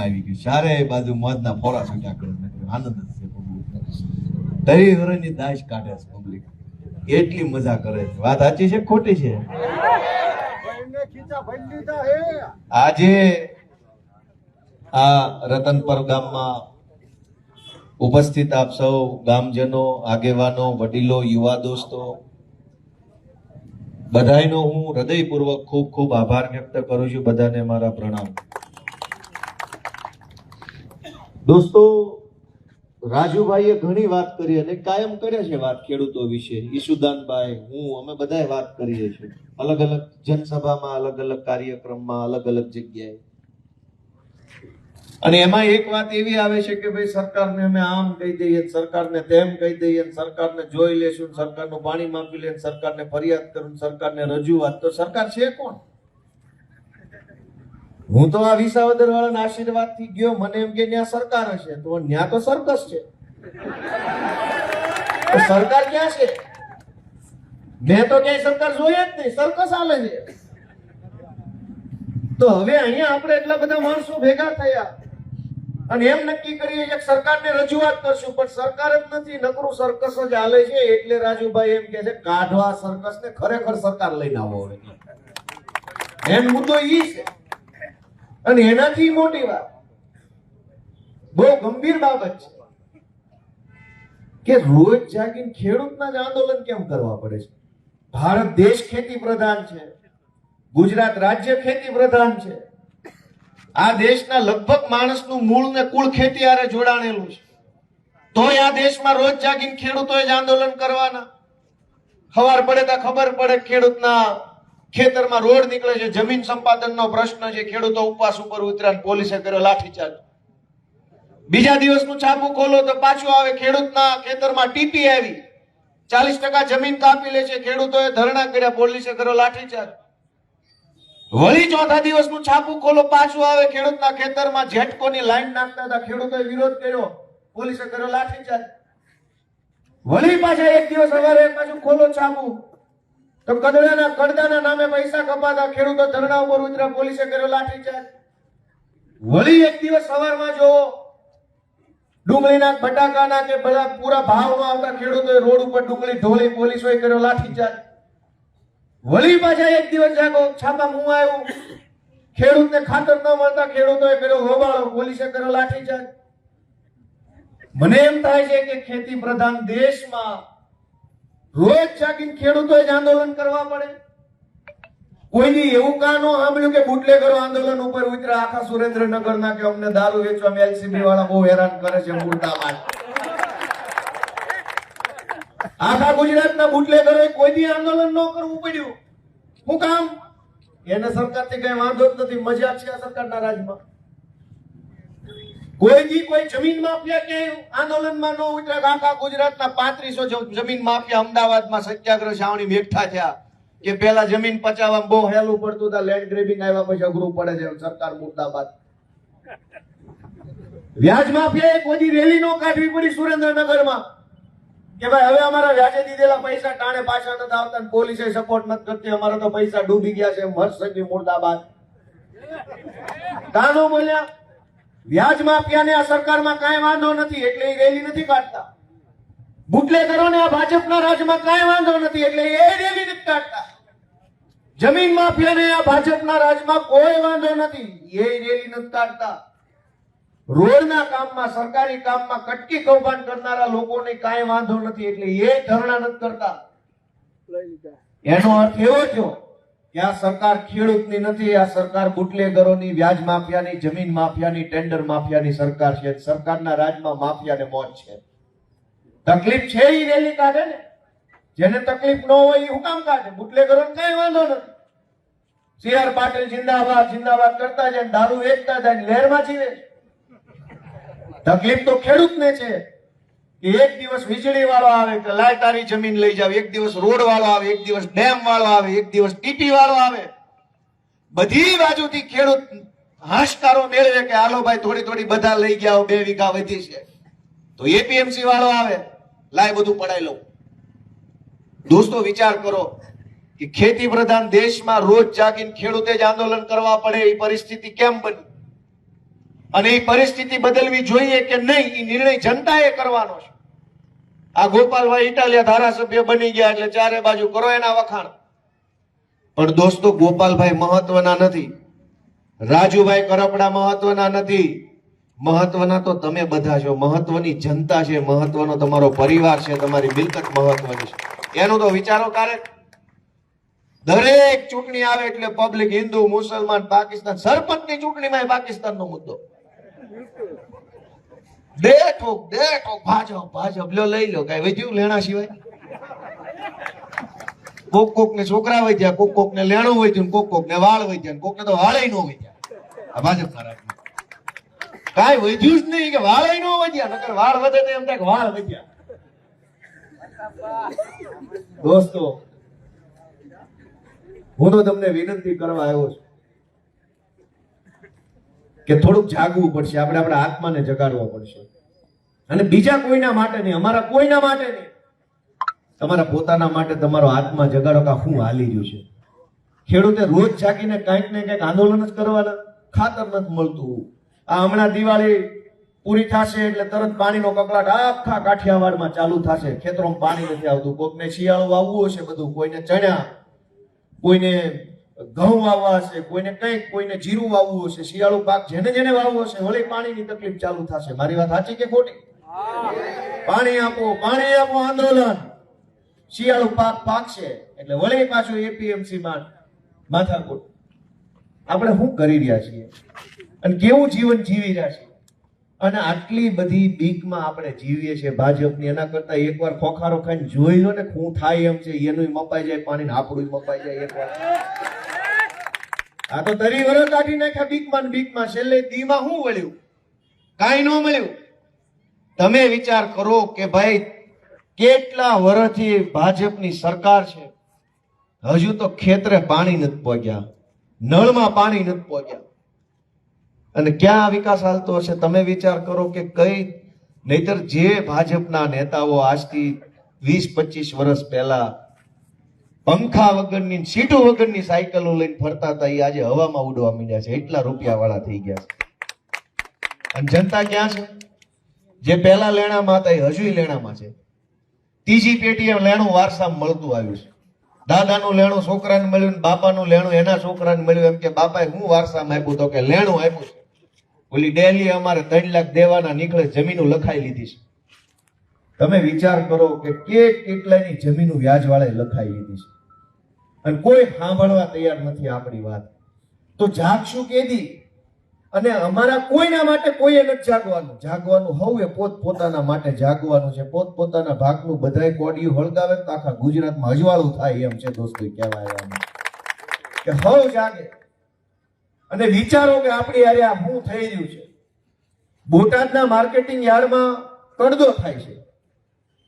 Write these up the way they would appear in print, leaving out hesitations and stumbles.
આવી ગયું, ચારે બાજુ મોજના ફોરા છૂટ્યા કરે, આનંદ જ છે પબ્લિક, તરી હરની દાશ કાઢે છે પબ્લિક, એટલી મજા કરે છે. વાત સાચી છે ખોટી છે? આજે આ રતનપર ગામમાં ઉપસ્થિત આપ સૌ ગામજનો, આગેવાનો, વડીલો, યુવા દોસ્તો, બધાનો હું હૃદયપૂર્વક ખૂબ ખૂબ આભાર વ્યક્ત કરું છું. બધાને મારા પ્રણામ. દોસ્તો, રાજુભાઈએ ઘણી વાત કરી અને કાયમ કરે છે વાત ખેડૂતો વિશે. ઈશુદાનભાઈ, હું, અમે બધાએ વાત કરીએ છીએ અલગ અલગ જનસભામાં, અલગ અલગ કાર્યક્રમમાં, અલગ અલગ જગ્યાએ. અને એમાં એક વાત એવી આવે છે કે ભાઈ સરકારને અમે આમ કહી દઈએ, સરકારને તેમ કહી દઈએ, સરકારને જોઈ લેશું, સરકારનું પાણી માપી લે, સરકારને ફરિયાદ કરું, સરકારને રજૂઆત. તો સરકાર છે કોણ? હું તો આ વિસાવદર વાળાના આશીર્વાદ થી ગયો, મને એમ કે ત્યાં સરકાર હશે, તો ત્યાં તો સર્કસ છે. તો સરકાર ક્યાં છે? મેં તો ક્યાંય સરકાર જોઈ જ નહીં, સર્કસ હાલે છે. તો હવે અહીંયા આપણે એટલા બધા માણસો ભેગા થયા અને એમ નક્કી કરીએ કે સરકારને રજૂઆત કરશું, પણ સરકાર જ નથી, નકરું સર્કસ જ હાલે છે. એટલે રાજુભાઈ એમ કે છે કાઢવા સર્કસ ને ખરેખર સરકાર લઈને આવો. એમ મુદ્દો ઈ છે. અને એનાથી મોટી વાત, બહુ ગંભીર બાબત છે કે રોજ જાગીને ખેડૂતના જ આંદોલન કેમ કરવા પડે છે? ભારત દેશ ખેતી પ્રધાન છે, ગુજરાત રાજ્ય ખેતી પ્રધાન છે. આ દેશના લગભગ માણસનું મૂળ ને કુળ ખેતી હારે જોડાણેલું છે. તોય આ દેશમાં રોજ જાગીને ખેડૂતોએ જ આંદોલન કરવાના. ખબર પડે તો ખબર પડે ખેડૂતના ખેતરમાં રોડ નીકળે છે, જમીન સંપાદનનો પ્રશ્ન છે, ખેડૂતો ઉપવાસ ઉપર ઉતર્યા, પોલીસે કર્યો લાઠીચાર્જ. બીજા દિવસનું છાપું ખોલો તો પાછું આવે ખેડૂતના ખેતરમાં ટીપી આવી, 40% જમીન કાપી લે છે, ખેડૂતોએ ધરણા કર્યા, પોલીસે કર્યો લાઠીચાર્જ. વળી ચોથા દિવસનું છાપું ખોલો, પાછું આવે ખેડૂતના ખેતરમાં જેટકોની લાઈન નાખતા હતા, ખેડૂતોએ વિરોધ કર્યો, પોલીસે કર્યો લાઠીચાર્જ. વળી પાછા એક દિવસ સવારે પાછું ખોલો છાપું તો કદડાના કડદાના નામે પૈસા કપાતા, ખેડૂતો ધરણા ઉપર ઉતર્યા, પોલીસે કર્યો લાઠીચાર્જ. વળી એક દિવસ સવારમાં જો ડુંગળીના બટાકાના કે બધા પૂરા ભાવમાં આવતા ખેડૂતોએ રોડ ઉપર ડુંગળી ઢોળી, પોલીસોએ કર્યો લાઠીચાર્જ. વળી પાછા એક દિવસ જાગો છાપા મું આવ્યું, ખેડૂતને ખાતર ન મળતા ખેડૂતોએ કર્યો હોબાળો, પોલીસે કર્યો લાઠીચાર્જ. મને એમ થાય છે કે ખેતી પ્રધાન દેશમાં રોજ જાગીને ખેડૂતોએ જ આંદોલન કરવા પડે. કોઈની એવું કાં ન સાંભળ્યું કે બુટલેગરો આંદોલન ઉપર ઉતર્યા, આખા સુરેન્દ્રનગરના કે અમને દારૂ વેચવા એલસીબી વાળા બહુ હેરાન કરે છે, મુર્દાબાદ. આખા ગુજરાતના બુટલેગરોએ કોઈ દી આંદોલન ન કરવું પડ્યું. શું કામ? એને સરકારથી કઈ વાંધો જ નથી, મજા છે આ સરકારના રાજમાં. કોઈ દી કોઈ જમીન માફિયા કે આંદોલનમાં ન ઉતર્યા. આખા ગુજરાતના 3500 જમીન માફિયા અમદાવાદમાં સત્યાગ્રહ છાવણી બેઠા થયા કે પેલા જમીન પચાવવામાં બહુ હેલું પડતું હતું, લેન્ડ ગ્રેબિંગ આવ્યા પછી અઘરું પડે છે, સરકાર મુર્દાબાદ. વ્યાજ માફિયાએ કોઈ દી રેલી નો કાઢવી પડી સુરેન્દ્રનગરમાં કે ભાઈ હવે અમારા વ્યાજે દીધેલા પૈસા ટાણે પાછા નથી આવતા, પોલીસે સપોર્ટ નથી કરતી, અમારા તો પૈસા ડૂબી ગયા છે, હર્ષસંઘવી મુર્દાબાદ. કાનો બોલ્યા? વ્યાજ માફિયાને આ સરકારમાં કાંઈ વાંધો નથી એટલે એ રેલી નથી કાઢતા. બુટલેગરોને આ ભાજપના રાજમાં કાંઈ વાંધો નથી એટલે એ રેલી નથી કાઢતા. જમીન માફિયાને આ ભાજપના રાજમાં કોઈ વાંધો નથી, એ રેલી નથી કાઢતા. રોડના કામમાં, સરકારી કામમાં કટકી કૌભાંડ કરનારા લોકોને કાંઈ વાંધો નથી એટલે એ ધરણા નથી કરતા. એનો અર્થ એવો થયો કે આ સરકાર ખેડૂતની નથી, આ સરકાર બુટલેગરોની, વ્યાજ માફિયાની, જમીન માફિયાની, ટેન્ડર માફિયાની સરકાર છે. સરકારના રાજમાં માફિયાને મોજ છે. તકલીફ છે એ રેલી કાઢે ને, જેને તકલીફ ન હોય એ હું કામ કાઢે? બુટલેગરોને કઈ વાંધો નથી. CR પાટીલ જિંદાબાદ જિંદાબાદ કરતા જાય, દારૂ વેચતા જાય, લહેરમાં જીવે. તકલીફ તો ખેડૂતને છે કે એક દિવસ વીજળી વાળો આવે કે લાય તારી જમીન લઈ જાવ, એક દિવસ રોડ વાળો આવે, એક દિવસ ડેમ વાળો આવે, એક દિવસ ટીપી વાળો આવે. બધી બાજુથી ખેડૂત હાશકારો મેળવે કે હાલો ભાઈ થોડી થોડી બધા લઈ ગયા, 2 વીઘા વધી છે. તો એપીએમસી વાળો આવે, લાય બધું પડાઈ લઉં. દોસ્તો વિચાર કરો કે ખેતી પ્રધાન દેશમાં રોજ જાગીને ખેડૂતે જ આંદોલન કરવા પડે એ પરિસ્થિતિ કેમ બની? અને એ પરિસ્થિતિ બદલવી જોઈએ કે નહીં, એ નિર્ણય જનતાએ કરવાનો છે. આ ગોપાલભાઈ ઇટાલિયા ધારાસભ્ય બની ગયા એટલે ચારે બાજુ કરો એના વખાણ. પણ દોસ્તો, ગોપાલભાઈ મહત્વના નથી, રાજુભાઈ કરપડા મહત્વના નથી. મહત્વના તો તમે બધા છો, મહત્વની જનતા છે, મહત્વનો તમારો પરિવાર છે, તમારી મિલકત મહત્વની છે. એનું તો વિચારો ક્યારેક. દરેક ચૂંટણી આવે એટલે પબ્લિક હિન્દુ, મુસલમાન, પાકિસ્તાન, સરપંચની ચૂંટણીમાં પાકિસ્તાનનો મુદ્દો. દે ઠોક ભાજપ ભાજપ લઈ લો, કઈ વધ્યું લેણા સિવાય? કોક ને છોકરા વધ્યા, કોક ને લેણું વધ્યું, કોક ને વાળ વધ્યા, કોક ને તો વાળે નો વધ્યા. આ ભાજપ ખરાબ કાંઈ વધ્યું જ નહીં કે વાળે નો વધ્યા, નકર વાળ વધે ને એમ થાય કે વાળ વધ્યા. દોસ્તો, હું તો તમને વિનંતી કરવા આવ્યો છું કે થોડુંક જાગવું પડશે. આપણે આપણા આત્માને જગાડવો પડશે. અને બીજા કોઈના માટે નહીં, અમારા કોઈના માટે નહીં, તમારા પોતાના માટે તમારો આત્મા જગાડો કે શું હાલી રહ્યું છે. ખેડૂતે રોજ જાગીને કંઈક ને કંઈક આંદોલન જ કરવાના. ખાતર નથી મળતું. આ હમણાં દિવાળી પૂરી થશે એટલે તરત પાણીનો કકળાટ આખા કાઠિયાવાડમાં ચાલુ થશે. ખેતરોમાં પાણી નથી આવતું. કોકને શિયાળો વાવવું હશે બધું, કોઈને ચણા, કોઈને ઘઉં વાવવા હશે, કોઈને કંઈક, કોઈને જીરું વાવવું હશે. શિયાળુ પાક જેને જેને વાવવો હશે, વળી પાણીની તકલીફ ચાલુ થશે. મારી વાત સાચી કે ખોટી? પાણી આપો આંદોલન. શિયાળુ પાક પાકશે એટલે વળી પાછું એપીએમસી માં માથાકૂટ. આપણે શું કરી રહ્યા છીએ અને કેવું જીવન જીવી રહ્યા છીએ? અને આટલી બધી બીકમાં આપણે જીવીએ છીએ ભાજપની. એના કરતા એકવાર ખોખારો ખાઈને જોઈ લો ને શું થાય એમ છે. એનું મપાઈ જાય પાણી, આપણું મપાઈ જાય એકવાર. આ તો તરી વરસ કાઢી નાખ્યા બીકમાં. છેલ્લે દીમાં શું વળ્યું? કાંઈ ન મળ્યું. તમે વિચાર કરો કે ભાઈ કેટલા વર્ષથી ભાજપની સરકાર છે, હજુ તો ખેતરે પાણી નથી પહોંચ્યા, નળમાં પાણી નથી પહોંચ્યા. અને ક્યાં વિકાસ હાલતો હશે? તમે વિચાર કરો કે કઈ. નહીતર જે ભાજપના નેતાઓ આજથી 20-25 વર્ષ પહેલા પંખા વગરની, સીટો વગરની સાયકલો લઈને ફરતા હતા, એ આજે હવામાં ઉડવા માંડ્યા છે. એટલા રૂપિયા વાળા થઈ ગયા છે. અને જનતા ક્યાં છે? જે પહેલા લેણામાં હતા એ હજુ લેણામાં છે. ત્રીજી પેઢી લેણું વારસામાં મળતું આવ્યું છે. દાદાનું લેણું છોકરાને મળ્યું, બાપાનું લેણું એના છોકરાને મળ્યું. એમ કે બાપાએ હું વારસામાં આપ્યું? તો કે લેણું આપ્યું છે. ઓલી ડેલી અમારે 3 લાખ દેવાના નીકળે, જમીનો લખાઈ લીધી છે. તમે વિચાર કરો કે કેટલાની જમીનો વ્યાજ વાળે લખાઈ લીધી છે અને કોઈ સાંભળવા તૈયાર નથી આપણી વાત. તો જાગશું કેદી? અને અમારા કોઈના માટે કોઈએ નથી જાગવાનું હવે પોતપોતાના માટે જાગવાનું છે. પોતપોતાના ભાગનું બધાય કોડિયું હળગાવે તો આખા ગુજરાતમાં અજવાળું થાય એમ છે. દોસ્તો, કહેવાય કે હવે જાગે અને વિચારો કે આપણી યારે આ શું થઈ રહ્યું છે. બોટાદના માર્કેટિંગ યાર્ડમાં કડદો થાય છે.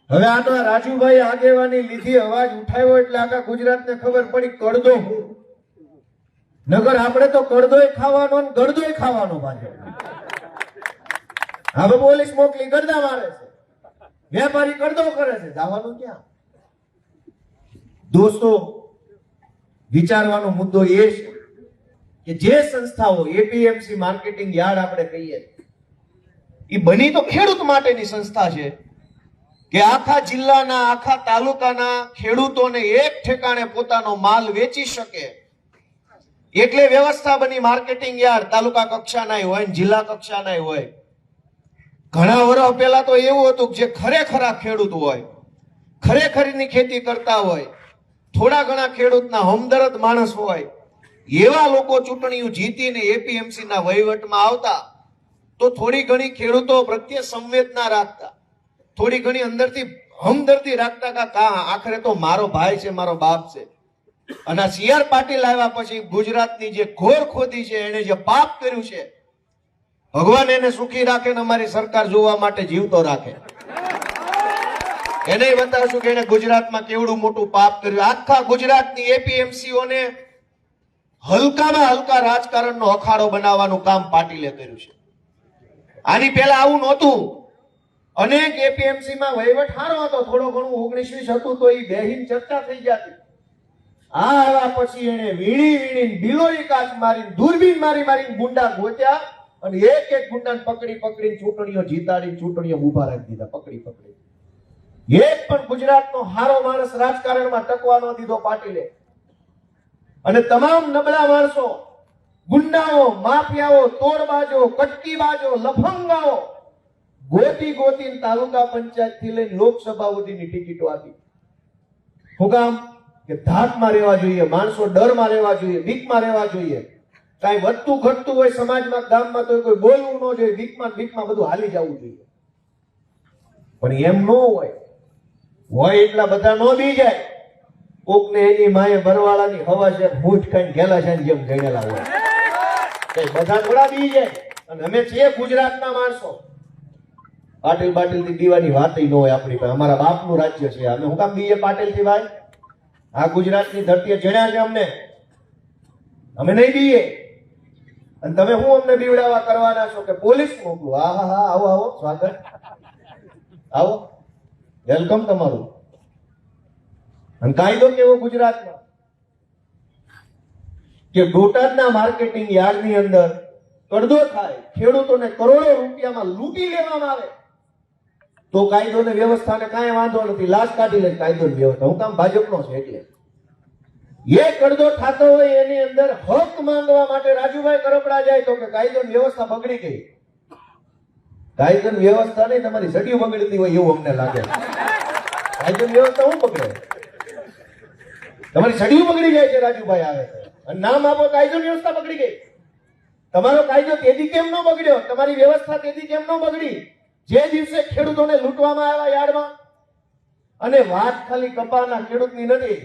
હવે આ તો રાજુભાઈ આગેવાની લીધી, અવાજ ઉઠાવ્યો એટલે આખા ગુજરાતને ખબર પડી કડદો હું. નગર આપણે તો કડદોય ખાવાનો ને ગળદોય ખાવાનો. ભાજપ હવે પોલીસ મોકલી ગરદા મારે છે, વેપારી કડદો કરે છે. જવાનું ક્યાં? દોસ્તો, વિચારવાનો મુદ્દો એ છે કે જે સંસ્થાઓ એપીએમસી માર્કેટિંગ યાર્ડ આપણે કહીએ, એ બની તો ખેડૂત માટેની સંસ્થા છે કે આખા જિલ્લાના, આખા તાલુકાના ખેડૂતોને એક ઠેકાણે પોતાનો માલ વેચી શકે. એટલે વ્યવસ્થા બની માર્કેટિંગ યાર્ડ. તાલુકા કક્ષાના હોય, જિલ્લા કક્ષાના હોય. ઘણા વર્ષ પહેલા તો એવું હતું કે જે ખરેખરા ખેડૂત હોય, ખરેખરની ખેતી કરતા હોય, થોડા ઘણા ખેડૂતના હમદર્દ માણસ હોય, એવા લોકો ચૂંટણીઓ જીતીને એપીએમસી ના વહીવટમાં આવતા તો થોડી ઘણી ખેડૂતો પ્રત્યે સંવેદના રાખતા, થોડી ઘણી અંદરથી હમદર્દી રાખતા કે આખરે તો મારો ભાઈ છે, મારો બાપ છે. અને CR પાટીલ આવ્યા પછી ગુજરાતની જે ઘોર ખોદી છે, એને જે પાપ કર્યું છે, ભગવાન એને સુખી રાખે ને અમારી સરકાર જોવા માટે જીવતો રાખે. એને બતાવશું કે એને ગુજરાતમાં કેવડું મોટું પાપ કર્યું. આખા ગુજરાતની એપીએમસીઓને હલકામાં હલકા રાજકારણનો અખાડો બનાવવાનું કામ પાટીલે કર્યું છે. આની પહેલા આવું નહોતું. અનેક એપીએમસી માં વહીવટ સારો હતો, થોડો ઘણું 19-20 હતું તો એ બેહીન ચર્ચા થઈ જતી. આ આવ્યા પછી એને વીણી બિલોરી કાચ મારી, દૂરબીન મારી ગુંડા ગોત્યા અને એક એક ગુંડાને પકડીને ચૂંટણીઓ જીતાડી, ચૂંટણીઓ ઉભા રાખી દીધા પકડી. એક પણ ગુજરાતનો હારો માણસ રાજકારણમાં ટકવા ન દીધો પાટીલે. અને તમામ નબળા માણસો, ગુંડાઓ, માફિયાઓ, તોડબાજો, કટકીબાજો, લફંગાઓ ગોતીને તાલુકા પંચાયત થી લઈને લોકસભા સુધીની ટિકિટો આપી. શું કામ? કે ધાકમાં રહેવા જોઈએ, માણસો ડરમાં રહેવા જોઈએ, બીકમાં રહેવા જોઈએ. કાંઈ વધતું ઘટતું હોય સમાજમાં, ગામમાં તો કોઈ બોલવું ન જોઈએ, બીકમાં બધું હાલી જવું જોઈએ. પણ એમ ન હોય એટલા બધા ન બી જાય. કોકને એની માએ બરવાળાની હવા છે, મૂઠ ખાઈને ઘેલા છે જેમ ગણેલા હોય. બધા થોડા બી જાય. અને અમે છીએ ગુજરાતના માણસો. પાટીલ થી દીવાની વાત ન હોય આપણી પાસે. અમારા બાપનું રાજ્ય છે. અમે હું કામ બીએ પાટીલ થી ભાઈ? આ ગુજરાતની ધરતીએ જણ્યા છે અમને. અમે નહીં બીએ. અને તમે હું અમને બીવડાવા કરવાના છો કે પોલીસ મોકલું? હા, આવો સ્વાગત, આવો, વેલકમ તમારું. અને કાયદો કેવો ગુજરાતમાં કે બોટાદના માર્કેટિંગ યાર્ડની અંદર કડદો થાય, ખેડૂતોને કરોડો રૂપિયામાં લૂંટી લેવામાં આવે તો કાયદો ને વ્યવસ્થાને કાંઈ વાંધો નથી, લાશ કાઢી લે કાયદો ને વ્યવસ્થા. હું કામ ભાજપનો છે એટલે. એ કડદો થતો હોય એની અંદર હક માંગવા માટે રાજુભાઈ કરપડા જાય તો કે કાયદો ની વ્યવસ્થા બગડી ગઈ. કાયદો ની વ્યવસ્થા નહીં, તમારી સડીઓ બગડતી હોય એવું અમને લાગે. કાયદો ની વ્યવસ્થા હું બગડે? તમારી સડીઓ બગડી જાય છે રાજુભાઈ આવે અને નામ આપો કાયદો ની વ્યવસ્થા બગડી ગઈ. તમારો કાયદો તેથી કેમ ન બગડ્યો? તમારી વ્યવસ્થા તેથી કેમ ન બગડી? જે દિવસે ખેડૂતોને લૂંટવામાં આવ્યા યાર્ડમાં, અને વાત ખાલી કપાના ખેડૂતની નથી,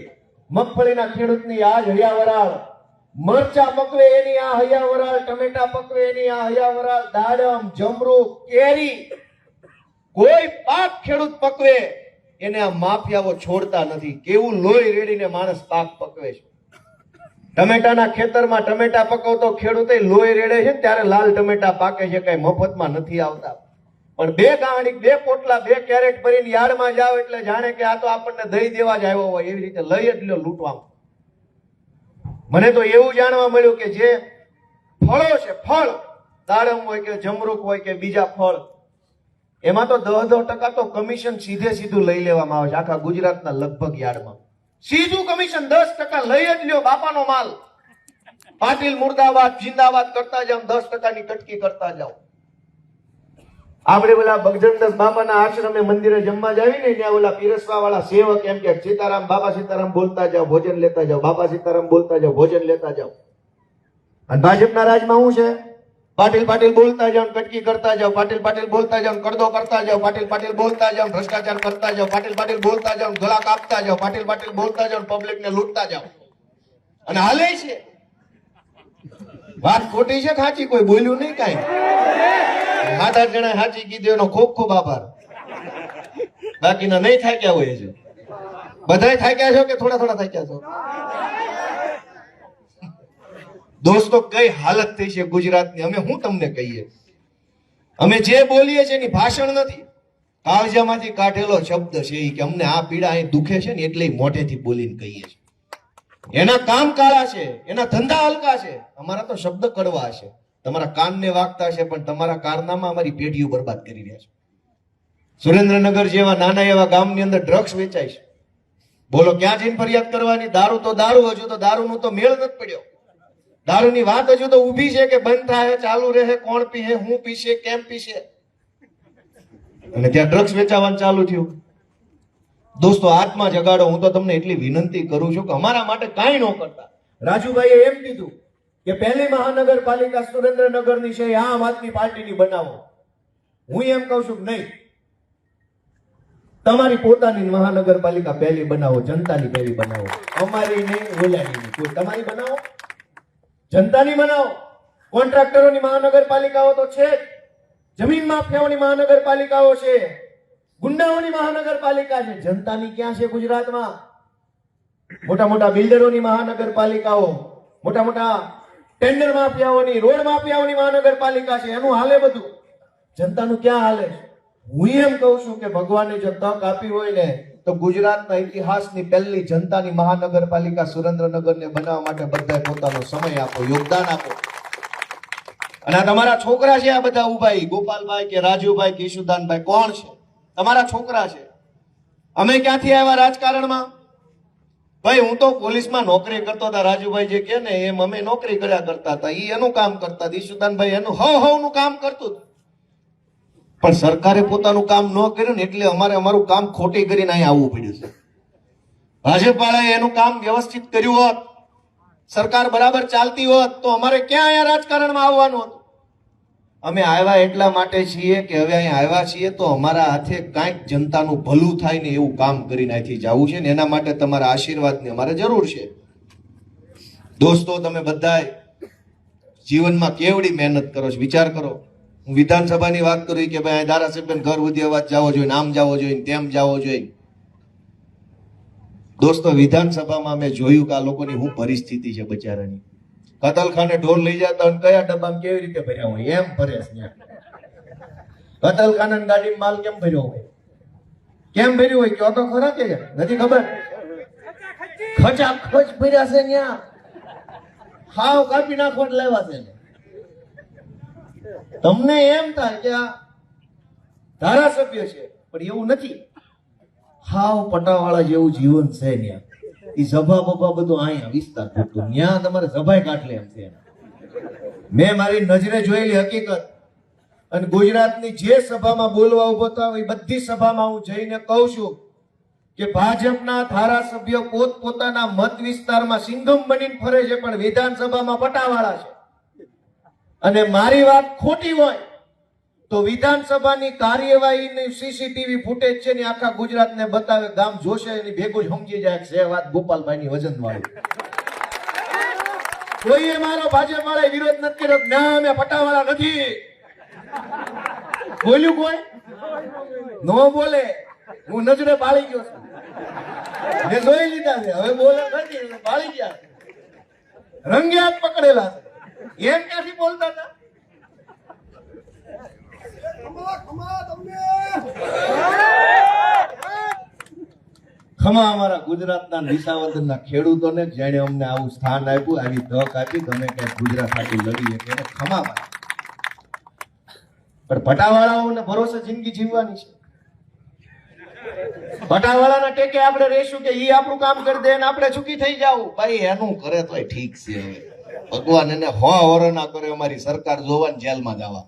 મગફળીના ખેડૂતની આ જ હૈયાવરાળ, મરચા પકવે એની આ હૈયાવરાળ, ટમેટા પકવે એની આ હૈયાવરાળ, દાડમ, જમરૂખ, કેરી, કોઈ પાક ખેડૂત પકવે એને આ માફિયાઓ છોડતા નથી. કેવું લોહી રેડીને માણસ પાક પકવે છે. ટમેટાના ખેતરમાં ટમેટા પકવતો ખેડૂતે લોહી રેડે છે ત્યારે લાલ ટમેટા પાકે છે, કઈ મફતમાં નથી આવતા. પણ 2 ગાંડી, 2 પોટલા, 2 કેરેટ ભરીને યાર્ડમાં જાવ એટલે જાણે કે આ તો આપણને દઈ દેવા જ આવ્યો હોય એવી રીતે લઈ જ લ્યો લૂંટવામાં. મને તો એવું જાણવા મળ્યું કે જે ફળો છે, ફળ, દાડમ હોય કે જમરૂખ હોય કે બીજા ફળ, એમાં તો 10% તો કમિશન સીધું લઈ લેવામાં આવે છે આખા ગુજરાતના લગભગ યાર્ડમાં. સીધું કમિશન 10% લઈ જ લ્યો, બાપાનો માલ. પાટીલ મુર્દાબાદ જિંદાબાદ કરતા જાવ, 10%ની કટકી કરતા જાવ. આપણે ઓલા બગજનદાસ બાપાના આશ્રમે મંદિરે જમવા જાવી ને, ત્યાં ઓલા પીરસવા વાળા સેવક એમ કે સીતારામ, બાબા સીતારામ બોલતા જાવ, ભોજન લેતા જાવ, બાબા સીતારામ બોલતા જાવ, ભોજન લેતા જાવ. અને ભાજપના રાજમાં શું છે? પાટીલ બોલતા જાવ, કટકી કરતા જાવ, પાટીલ બોલતા જાવ, કડદો કરતા જાવ, પાટીલ બોલતા જાવ, ભ્રષ્ટાચાર કરતા જાવ, પાટીલ બોલતા જાવ, ગળા કાપતા જાવ, પાટીલ બોલતા જાવ, પબ્લિક ને લૂંટતા જાવ. અને હાલે છે. વાત ખોટી છે સાચી? કોઈ બોલ્યું નહીં કાંઈ? 7-8 જણા સાચી કીધું એનો ખૂબ આભાર. બાકીના નહીં થાક્યા હોય છે. બધાય થાક્યા છો કે થોડા થાક્યા છો? દોસ્તો, કઈ હાલત થઈ છે ગુજરાતની. અમે હું તમને કહીએ, અમે જે બોલીએ છીએ એની ભાષણ નથી, કાળજામાંથી કાઢેલો શબ્દ છે કે અમને આ પીડા અહીં દુખે છે ને એટલે મોઢેથી બોલીને કહીએ છીએ. એના કામ કાળા છે, એના ધંધા હલકા છે, અમારા તો શબ્દ કડવા છે. તમારા કાનને વાગતા છે પણ તમારા કારનામાં અમારી પેઢીઓ બરબાદ કરી રહ્યા છે. સુરેન્દ્રનગર જેવા નાના એવા ગામની અંદર ડ્રગ્સ વેચાય છે. બોલો ક્યાં જઈને ફરિયાદ કરવાની? દારૂ તો દારૂ, હજુ તો દારૂનો તો મેળ નથી પડ્યો. દારૂની વાત હજુ તો ઊભી છે કે બંધ થાય, ચાલુ રહે, કોણ પીશે, હું પીશે, કેમ પીશે, અને ત્યાં ડ્રગ્સ વેચાવાનું ચાલુ થયું. દોસ્તો, આત્મા જગાડો. હું તો તમને એટલી વિનંતી કરું છું કે અમારા માટે કાંઈ ન કરતા. રાજુભાઈએ એમ કીધું કે પહેલી મહાનગરપાલિકા સુરેન્દ્રનગરની છે એ આમ આદમી પાર્ટીની બનાવો. હું એમ કહું છું કે નહીં, તમારી પોતાની મહાનગરપાલિકા પહેલી બનાવો, જનતાની પહેલી બનાવો. અમારી નહીં, ઓલાની નહીં, કોઈ તમારી બનાવો, જનતાની બનાવો. કોન્ટ્રાક્ટરોની મહાનગરપાલિકાઓ તો છે જ, જમીન માફિયાઓની મહાનગરપાલિકાઓ છે, ગુંડાઓની મહાનગરપાલિકા છે. જનતાની ક્યાં છે ગુજરાતમાં? મોટા બિલ્ડરોની મહાનગરપાલિકાઓ, મોટા ટેન્ડર માફિયાઓની, રોડ માફિયાઓની મહાનગરપાલિકા છે. એનું હાલે બધું. જનતાનું ક્યાં હાલે? હું એમ કહું છું કે ભગવાને જો તક આપી હોય ને તો ગુજરાતના ઇતિહાસની પહેલી જનતાની મહાનગરપાલિકા સુરેન્દ્રનગરને બનાવવા માટે બધાએ પોતાનો સમય આપો, યોગદાન આપો. અને આ તમારા છોકરા છે, આ બધા ઉભા, ગોપાલભાઈ કે રાજુભાઈ કે ઈશુદાનભાઈ, કોણ છે? તમારા છોકરા છે. અમે ક્યાંથી આવ્યા રાજકારણમાં? ભાઈ હું તો પોલીસમાં નોકરી કરતો હતા, રાજુભાઈ જે કે ને એમ અમે નોકરી કર્યા કરતા હતા, ઈ એનું કામ કરતા હતા, ઈશુદાનભાઈ એનું હવનું કામ કરતું હતું. પણ સરકારે પોતાનું કામ ન કર્યું ને એટલે અમારે અમારું કામ ખોટી કરીને અહીં આવવું પડ્યું છે. ભાજપવાળાએ એનું કામ વ્યવસ્થિત કર્યું હોત, સરકાર બરાબર ચાલતી હોત તો અમારે ક્યાં અહીંયા રાજકારણમાં આવવાનું હતું? અમે આવ્યા એટલા માટે છીએ કે હવે અહીંયા આવ્યા છીએ તો અમારા હાથે કાંઈક જનતાનું ભલું થાય ને એવું કામ કરીને અહીંથી જવું છે ને એના માટે તમારા આશીર્વાદની અમારે જરૂર છે. દોસ્તો, તમે બધા જીવનમાં કેવડી મહેનત કરો છો, વિચાર કરો. હું વિધાનસભાની વાત કરું કે ભાઈ ધારાસભ્ય ઘર સુધી અવાજ જવો જોઈએ, આમ જવો જોઈએ, તેમ જવો જોઈએ. દોસ્તો, વિધાનસભામાં મેં જોયું કે આ લોકોની શું પરિસ્થિતિ છે બચારાની. કતલખાને ઢોર લઈ જતા અને કયા ડબ્બામાં કેવી રીતે ભર્યા હોય એમ ભરે છે. કતલખાના ગાડીમાં માલ કેમ ભર્યો હોય, કેમ ભર્યું હોય કયો તો ખરા કે નથી ખબર? ખચાખચ ભર્યા છે ત્યાં, હાવ કાપી નાખવા લાવ્યા છે. તમને એમ થાય કે આ ધારાસભ્ય છે, પણ એવું નથી. હાવ પટાવાળા જેવું જીવન છે ત્યાં. ઈ સભા બભા બધું અહીંયા વિસ્તાર પૂરતું, ત્યાં તમારે સભાય કાઢલે એમ છે. મેં મારી નજરે જોયેલી હકીકત. અને ગુજરાતની જે સભામાં બોલવા ઉભો થયો એ બધી સભામાં હું જઈને કહું છું કે ભાજપના ધારાસભ્યો પોતપોતાના મત વિસ્તારમાં સિંઘમ બનીને ફરે છે, પણ વિધાનસભામાં પટાવાળા છે. અને મારી વાત ખોટી હોય તો વિધાનસભાની કાર્યવાહીની સીસીટીવી ફૂટેજ છે ને આખા ગુજરાતને બતાવે, ગામ જોશે એની ભેગું સમજી જાય છે વાત ગોપાલભાઈની વજન વાળી. કોઈએ મારો ભાજપ વાળા વિરોધ નથી કર્યો, ના અમે પટાવાળા નથી બોલ્યું, કોઈ નો બોલે. હું નજરે બાળી ગયો છું, મેં જોઈ લીધા છે, હવે બોલે નથી, બાળી ગયા, રંગે હાથ પકડેલા છે. એમ ક્યાંથી બોલતા હતા? ખમા અમારા ગુજરાતના વિસાવદરના ખેડૂતોને જેણે અમને આવું સ્થાન આપ્યું, આવી તક આપી, ગમે ત્યાં ગુજરાત ખાતી લડીએ એને ખમા પાડે. પણ પટાવાળાઓને ભરોસે જિંદગી જીવવાની છે. પટાવાળાના ટેકે આપણે રહેશું કે ઈ આપણું કામ કરી દે ને આપણે ચૂકી થઈ જાવ. ભાઈ એનું કરે તોય ઠીક છે. ભગવાન એને હોર ના કરે, અમારી સરકાર જોવાની જેલમાં જવા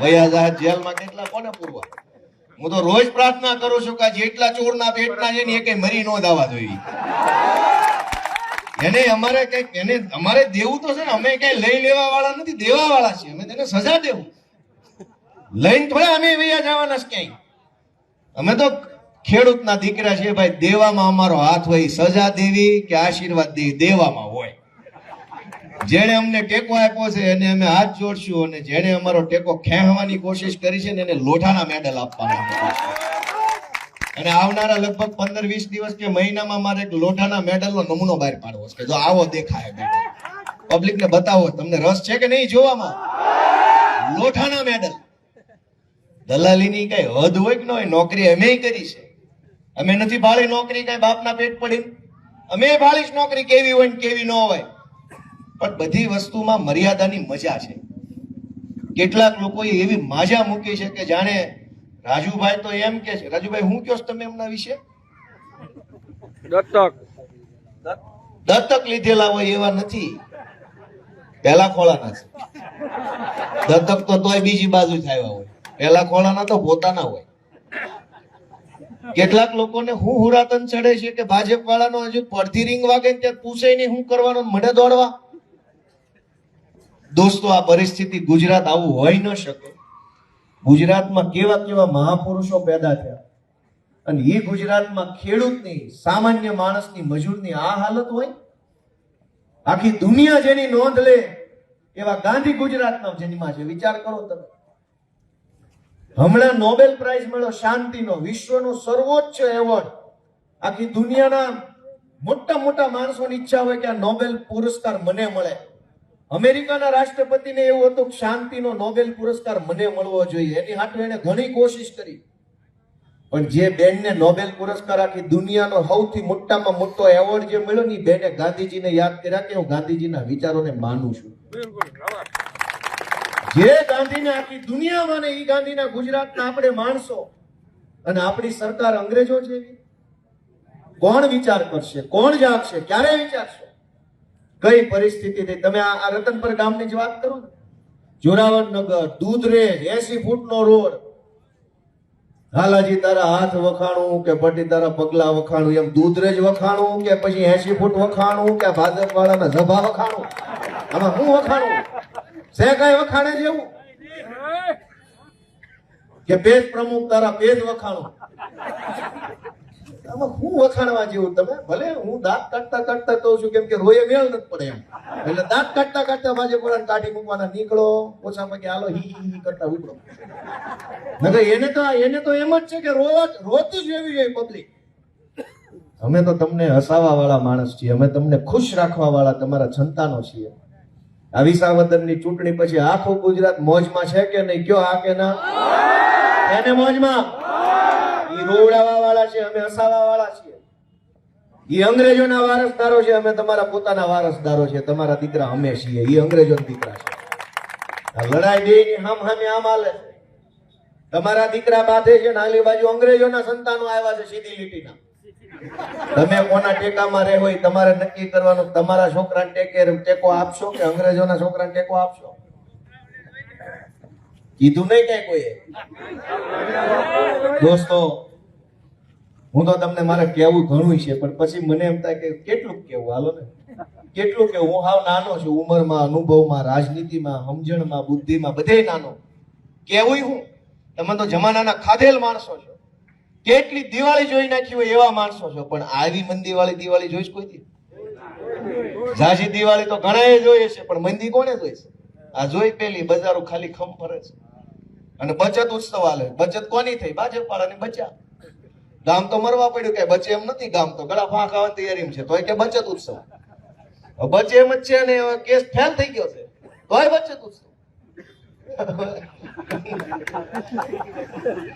વયા જાય. જેલમાં કેટલા કોને પૂરવા? હું તો રોજ પ્રાર્થના કરું છું કે જેટલા ચોરના પેટના છે ને એ કઈ મરી ન જવા જોઈએ. એને અમારે કઈક એને અમારે દેવું તો છે ને, અમે કઈ લઈ લેવા વાળા નથી, દેવા વાળા છીએ. અમે તેને સજા દેવું, લઈને થોડા અમે વયા જવાના છે ક્યાંય. અમે તો ખેડૂતના દીકરા છે ભાઈ. દેવામાં અમારો હાથ હોય, સજા દેવી કે આશીર્વાદ દેવી દેવામાં હોય. જેણે અમને ટેકો આપ્યો છે એને અમે હાથ જોડશું, અને જેણે અમારો ટેકો ખેંચવાની કોશિશ કરી છે ને એને લોઢાના મેડલ આપવાના. અને આવનારા લગભગ 15-20 દિવસ કે મહિનામાં મારે એક લોઢાના મેડલનો નમૂનો બહાર પાડવો છે. જો આવો દેખાય પબ્લિકને બતાવો. તમને રસ છે કે નહીં જોવામાં? લોઢાના મેડલ. દલાલીની કઈ હદ હોય કે ન હોય? નોકરી અમે કરી છે, અમે નથી ભાળી નોકરી કઈ બાપના પેટ પડી. અમે ભાળીશ નોકરી કેવી હોય ને કેવી ન હોય. પણ બધી વસ્તુમાં મર્યાદાની મજા છે. કેટલાક લોકોએ એવી માજા મૂકી છે કે જાણે રાજુભાઈ તો એમ કે છે. રાજુભાઈ હું કહો તમે એમના વિશે? દત્તક લીધેલા હોય એવા નથી, પેલા ખોળાના છે. દત્તક તો તોય બીજી બાજુ થયા હોય, પેલા ખોળાના તો પોતાના હોય. કેટલાક લોકોને હું હુરાતન ચડે છે કે ભાજપ વાળાનો હજુ પડતી રીંગ વાગે ત્યાં પૂછે નહીં હું કરવાનું, મને દોડવા. દોસ્તો, આ પરિસ્થિતિ ગુજરાત આવું હોય ન શકે. ગુજરાતમાં કેવા કેવા મહાપુરુષો પેદા થયા, અને એ ગુજરાતમાં ખેડૂતની, સામાન્ય માણસની, મજૂરની આ હાલત હોય. આખી દુનિયા જેની નોંધ લે એવા ગાંધી ગુજરાતના જન્મા છે. વિચાર કરો તમે. હમણાં નોબેલ પ્રાઇઝ મળ્યો શાંતિનો, વિશ્વનો સર્વોચ્ચ એવોર્ડ. આખી દુનિયાના મોટા મોટા માણસોની ઈચ્છા હોય કે આ નોબેલ પુરસ્કાર મને મળે. અમેરિકાના રાષ્ટ્રપતિને એવું હતું કે શાંતિનો નોબેલ પુરસ્કાર મને મળવો જોઈએ. એની હાટુ એને ઘણી કોશિશ કરી, પણ જે બેનને નોબેલ પુરસ્કાર આખી દુનિયાનો સૌથી મોટામાં મોટો એવોર્ડ જે મળ્યો ને, બેને ગાંધીજીને યાદ કર્યા કે હું ગાંધીજીના વિચારોને માનું છું. જે ગાંધીને આખી દુનિયામાં ને ઈ ગાંધીના ગુજરાતના આપણે માણસો અને આપણી સરકાર અંગ્રેજો જેવી. કોણ વિચાર કરશે? કોણ જાગશે? ક્યારે વિચારશો? કઈ પરિસ્થિતિથી તમે આ રતનપર ગામની જ વાત કરો ને, જોરાવરનગર, દૂધરેજ, 80 ફૂટનો રોડ. હાલાજી તારા હાથ વખાણું કે પટી તારા પગલા વખાણું, એમ દૂધરેજ વખાણું કે પછી 80 ફૂટ વખાણું કે ભાજપ વાળાના સભા વખાણું? આમાં હું વખાણું છે? કઈ વખાણે જેવું કે પેજ પ્રમુખ તારા પેજ વખાણું? આમાં હું વખાણવા જેવું? તમે ભલે હું દાંત કાઢતા કાઢતા કહું છું, કેમ કે રોયે મેળ નથી પડે એમ, એટલે દાંત કાઢતા કાઢતા ભાજપ વાળાને કાઢી મૂકવાના. નીકળો ઓછા પૈકી, હાલો હી હી કરતા ઉપડો. એને તો એમ જ છે કે રોતી જ રહેવી જોઈએ પબ્લિક. અમે તો તમને હસાવા વાળા માણસ છીએ, અમે તમને ખુશ રાખવા વાળા તમારા સંતાનો છીએ. આ વિસાવદરની ચૂંટણી પછી આખું ગુજરાત મોજમાં છે કે નહીં? કયો હા કે ના? એને મોજમાં. ઈ રોવડાવા વાળા છે, અમે હસાવા વાળા છીએ. ઈ અંગ્રેજોના વારસદારો છે, અમે તમારા પોતાના વારસદારો છે. તમારા દીકરા અમે છીએ, ઈ અંગ્રેજોના દીકરા છે. આ લડાઈ બેની હામે આમ હાલે. તમારા દીકરા બાંધે છે ને આલી બાજુ અંગ્રેજોના સંતાનો આવ્યા છે સીધી લીટીના. તમે કોના ટેકામાં રહે હોય તમારે નક્કી કરવાનું. તમારા છોકરાને ટેકો આપશો કે અંગ્રેજોના છોકરાને ટેકો આપશો? કીધું નહીં ક્યાંય કોઈએ. દોસ્તો, હું તો તમને મારે કહેવું ઘણું છે, પણ પછી મને એમ થાય કે કેટલું કેવું. હાલો ને, કેટલું કેવું. હું હાવ નાનો છું, ઉંમરમાં, અનુભવમાં, રાજનીતિમાં, સમજણમાં, બુદ્ધિમાં, બધે નાનો. કેવું હું? તમે તો જમાનાના ખાધેલ માણસો છો. કેટલી દિવાળી જોઈ નાખી હોય એવા માણસો છો, પણ આવી મંદી વાળી દિવાળી જોઈશ કોઈથી? ઝાઝી દિવાળી તો ઘણાએ જોઈએ છે, પણ મંદી કોને જોઈશે? આ જોઈ પેલી બજારો ખાલી ખમ ફરે છે. અને બચત ઉત્સવ આલે. બચત કોની થઈ? ભાજપ વાળાની બચ્યા. ગામ તો મરવા પડ્યું, કે બચે એમ નથી. ગામ તો ગળા ફાંક આવવાની તૈયારી છે, તોય કે બચત ઉત્સવ. બચે એમ જ છે ને કેસ ફેલ થઈ ગયો છે, તોય બચત ઉત્સવ.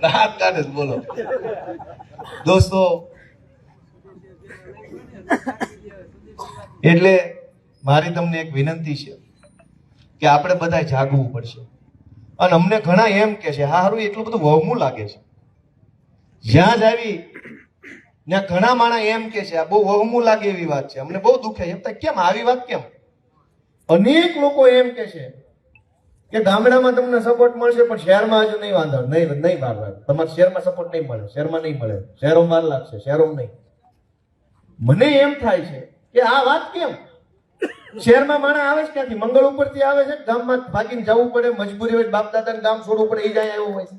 રાત કાઢે બોલો. દોસ્તો, એટલે મારી તમને એક વિનંતી છે કે આપણે બધા જાગવું પડશે. અને અમને ઘણા એમ કે છે હારું એટલું બધું વહમું લાગે છે. જ્યાં જ આવી ત્યાં ઘણા માણસ એમ કે છે આ બહુ વહમું લાગે એવી વાત છે, અમને બહુ દુખે છે. કેમ આવી વાત? કેમ? અનેક લોકો એમ કે છે કે ગામડામાં તમને સપોર્ટ મળશે, પણ શહેરમાં હજુ નહીં વાંધો, નહીં વાર લાગે. તમારે શહેરમાં સપોર્ટ નહીં મળે, શહેરમાં નહીં મળે, શહેરોમાં વાર લાગશે, શહેરોમાં નહીં. મને એમ થાય છે કે આ વાત કેમ? શહેરમાં માણસ આવે છે ક્યાંથી? મંગળ ઉપરથી આવે છે, ગામમાં ભાગીને જવું પડે, મજબૂરી હોય, બાપ દાદાને ગામ છોડવું પડે, એ જાય એવું હોય છે.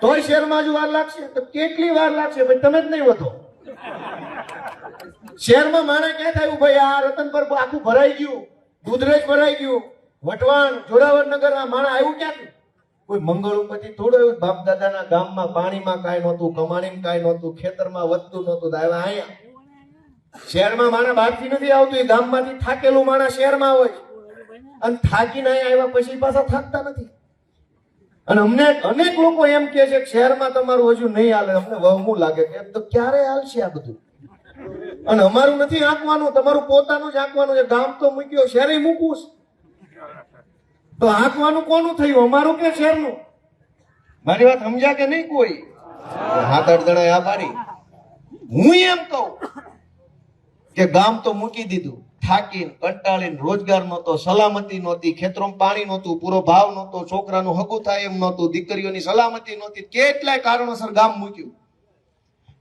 તોય શહેરમાં હજુ વાર લાગશે. તો કેટલી વાર લાગશે ભાઈ? તમે જ નહીં વધો. શહેરમાં માણસ ક્યાં થયું ભાઈ? આ રતનપર આખું ભરાઈ ગયું, દૂધરેજ ભરાઈ ગયું, વટવાણ, જોરાવરનગર, આ માણસ આવ્યું ક્યાંથી? કોઈ મંગળ ઉપરથી થોડું આવ્યું. બાપ દાદાના ગામમાં પાણીમાં કાંઈ નહોતું, કમાણીમાં કાંઈ નહોતું, ખેતરમાં વધતું નહોતું, આવ્યા અહીંયા. શહેરમાં માણસ બહારથી નથી આવતું, એ ગામમાંથી થાકેલું માણસ શહેરમાં હોય, અને થાકીને અહીંયા આવ્યા પછી પાછા થાકતા નથી. અને અમને અનેક લોકો એમ કે છે કે શહેરમાં તમારું હજુ નહીં હાલે. અમને વહમું લાગે કે એમ તો ક્યારે હાલશે આ બધું? અને અમારું નથી આંકવાનું, તમારું પોતાનું જ આંકવાનું છે. ગામ તો મૂક્યો, શહેરે મૂકવું છે. તો આંકવાનું કોનું થયું, અમારું કે શહેરનું? મારી વાત સમજ્યા કે નહીં? કોઈ હાથ અડધડા આ પાડી. હું એમ કહું કે ગામ તો મૂકી દીધું, થાકીને કંટાળીને, રોજગાર નહોતો, સલામતી નહોતી, ખેતરોમાં પાણી નહોતું, પૂરો ભાવ નહોતો, છોકરાનું હગું થાય એમ નહોતું, દીકરીઓની સલામતી નહોતી, કેટલાય કારણોસર ગામ મૂક્યું.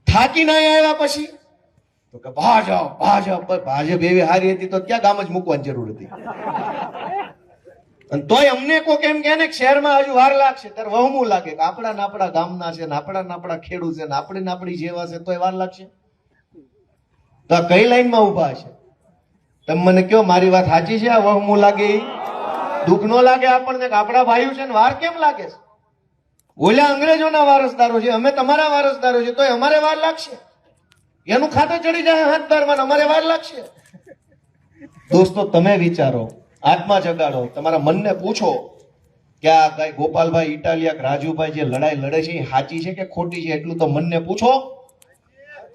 થાકીને આવ્યા પછી તો કે ભાજપ એવી હારી હતી તો ક્યાં ગામ જ મૂકવાની જરૂર હતી? અને તોય અમને કોક એમ કે ને શહેરમાં હજુ વાર લાગશે, ત્યારે વહમું લાગે કે આપણા ગામના છે ને આપણા ખેડૂત છે ને આપણી જેવા છે, તોય વાર લાગશે. તો આ કઈ લાઈનમાં ઉભા છે? તમે મને કહો, મારી વાત સાચી છે? આ વહમું લાગે, દુઃખ નો લાગે આપણને કે આપણા ભાઈઓ છે ને વાર કેમ લાગે છે? ઓલા અંગ્રેજોના વારસદારો છે, અમે તમારા વારસદારો છે, તોય અમારે વાર લાગશે. એનું ખાતે ચડી જાય હાથદારમાં, અમારે વાર લાગશે. દોસ્તો, તમે વિચારો, આત્મા જગાડો, તમારા મનને પૂછો કે આ કઈ ગોપાલભાઈ ઇટાલિયા, રાજુભાઈ જે લડાઈ લડે છે એ સાચી છે કે ખોટી છે? એટલું તો મનને પૂછો.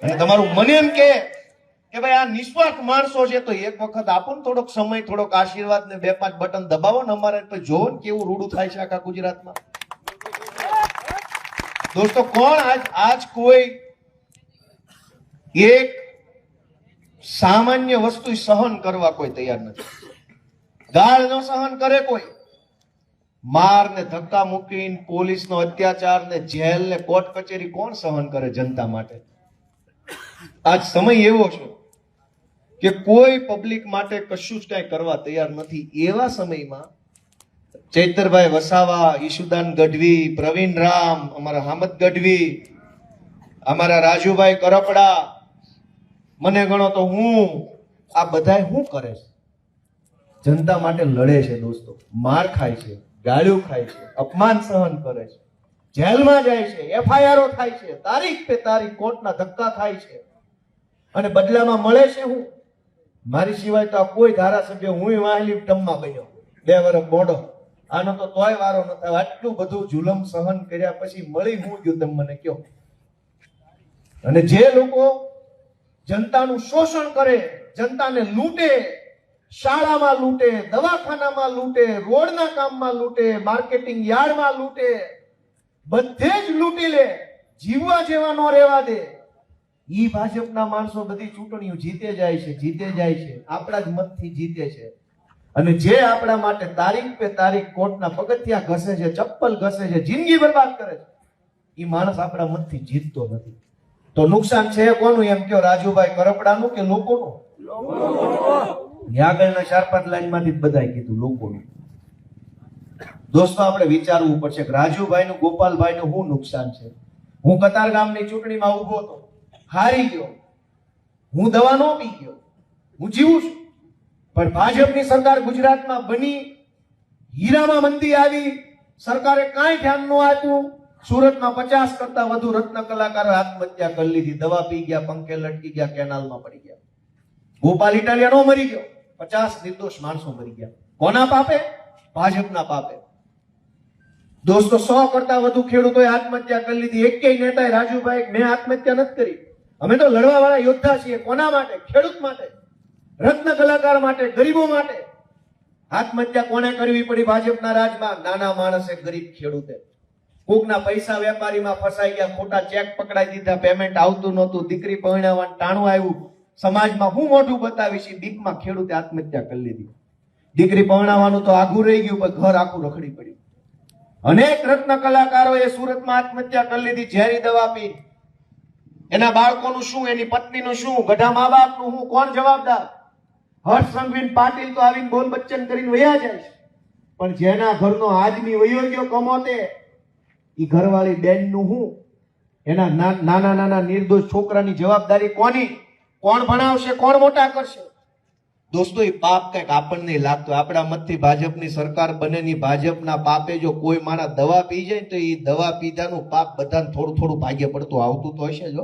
અને તમારું મન એમ કે કે ભાઈ આ નિસ્વાર્થ માણસો છે તો એક વખત આપો ને થોડોક સમય, થોડોક આશીર્વાદ ને 2-5 બટન દબાવો ને અમારે પછી જોવો ને કેવું રૂડું થાય છે આખા ગુજરાતમાં. દોસ્તો કોણ આજ કોઈ એક સામાન્ય વસ્તુ સહન કરવા કોઈ તૈયાર નથી. ગાળ ન સહન કરે કોઈ, માર ને ધક્કા મૂકીને પોલીસનો અત્યાચાર ને જેલ ને કોર્ટ કચેરી કોણ સહન કરે જનતા માટે? આજ સમય એવો છે કે કોઈ પબ્લિક માટે કશું જ કઈ કરવા તૈયાર નથી. એવા સમયમાં ચૈતરભાઈ વસાવા, ઈશુદાન ગઢવી, પ્રવીણ રામ, અમારા હામદ ગઢવી, અમારા રાજુભાઈ કરપડા, મને ગણો તો હું, આ બધા શું કરે છે? જનતા માટે લડે છે દોસ્તો. માર ખાય છે, ગાળ્યું ખાય છે, અપમાન સહન કરે છે, જેલમાં જાય છે, એફઆઈઆર થાય છે, તારીખ પે તારીખ કોર્ટના ધક્કા ખાય છે, અને બદલામાં મળે છે હું? મારી સિવાય તો આ કોઈ ધારાસભ્ય, હું વાહલી ટમમાં બન્યો 2 વર્ષ મોડો, આનો તો તોય વારો ન થાય. આટલું બધું જુલમ સહન કર્યા પછી મળી હું ગયું તમે મને કહો? અને જે લોકો જનતાનું શોષણ કરે, જનતાને લૂંટે, શાળામાં લૂંટે, દવાખાનામાં લૂંટે, રોડના કામમાં લૂંટે, માર્કેટિંગ યાર્ડમાં લૂંટે, બધે જ લૂંટી લે, જીવવા જેવા નો રહેવા દે, ઈ ભાજપના માણસો બધી ચૂંટણીઓ જીતે જાય છે, જીતે જાય છે, આપણા જ મતથી જીતે છે. અને જે આપણા માટે તારીખ પે તારીખ કોર્ટના પગથિયા ઘસે છે, ચપ્પલ ઘસે છે, જિંદગી બરબાદ કરે છે, ઈ માણસ આપણા મતથી જીતતો નથી. તો નુકસાન છે કોનું? એમ કયો રાજુભાઈ કરપડાનું કે લોકોનું? આગળના 4-5 લાઈનમાંથી જ બધાએ કીધું લોકોનું. દોસ્તો આપણે વિચારવું પડશે કે રાજુભાઈનું, ગોપાલભાઈનું શું નુકસાન છે? હું કતાર ગામની ચૂંટણીમાં ઉભો હતો, હારી ગયો, હું દવા નો પી ગયો, હું જીવું છું, પણ ભાજપની સરકાર ગુજરાતમાં બની, હીરામાં મંદી આવી, સરકારે કાંઈ ધ્યાન ન આપ્યું. સુરતમાં 50 કરતા વધુ રત્ન કલાકારો આત્મહત્યા કરી લીધી, દવા પી ગયા, પંખે લટકી ગયા, કેનાલમાં પડી ગયા. ગોપાલ ઇટાલિયાનો મરી ગયો, 50 નિર્દોષ માણસો મરી ગયા. કોના પાપે? ભાજપના પાપે. દોસ્તો 100 કરતા વધુ ખેડૂતોએ આત્મહત્યા કરી લીધી. એકેય નેતાએ રાજુભાઈ મેં આત્મહત્યા નથી કરી. અમે તો લડવા વાળા યોદ્ધા છીએ. કોના માટે? ખેડૂત માટે, રત્ન કલાકાર માટે, ગરીબો માટે. આત્મહત્યા કોને કરવી પડી ભાજપના રાજમાં? નાના માણસે, ગરીબ ખેડૂતે. કોકના પૈસા વેપારીમાં ફસાઈ ગયા, ખોટા ચેક પકડાઈ દીધા, પેમેન્ટ આવતું નહોતું, દીકરી પરણાવવાનું ટાણું આવ્યું, સમાજમાં હું મોઢું બતાવીશ, બીકમાં ખેડૂતે આત્મહત્યા કરી લીધી. દીકરી પરણાવવાનું તો આઘું રહી ગયું, પણ ઘર આખું રખડી પડ્યું. અનેક રત્ન કલાકારોએ સુરતમાં આત્મહત્યા કરી લીધી, ઝેરી દવા પી. એના બાળકોનું શું? એની પત્નીનું શું? ગઢા મા બાપનું શું? કોણ જવાબદાર? હર્ષ સંઘવી પાટીલ તો આવીને બોલ બચ્ચન કરીને વયા જાય છે, પણ જેના ઘરનો આદમી વયો ગયો કમોતે, ઈ ઘરવાળી બેનનું શું? એના નાના નાના નિર્દોષ છોકરાની જવાબદારી કોની? કોણ ભણાવશે? કોણ મોટા કરશે? દોસ્તો એ પાપ કઈક આપણને લાગતો. આપણા મતથી ભાજપની સરકાર બને ની ભાજપના પાપે જો કોઈ માણસ દવા પી જાય તો એ દવા પીધાનું પાપ બધાને થોડું થોડું ભાગ્ય પડતું આવતું તો હશે. જો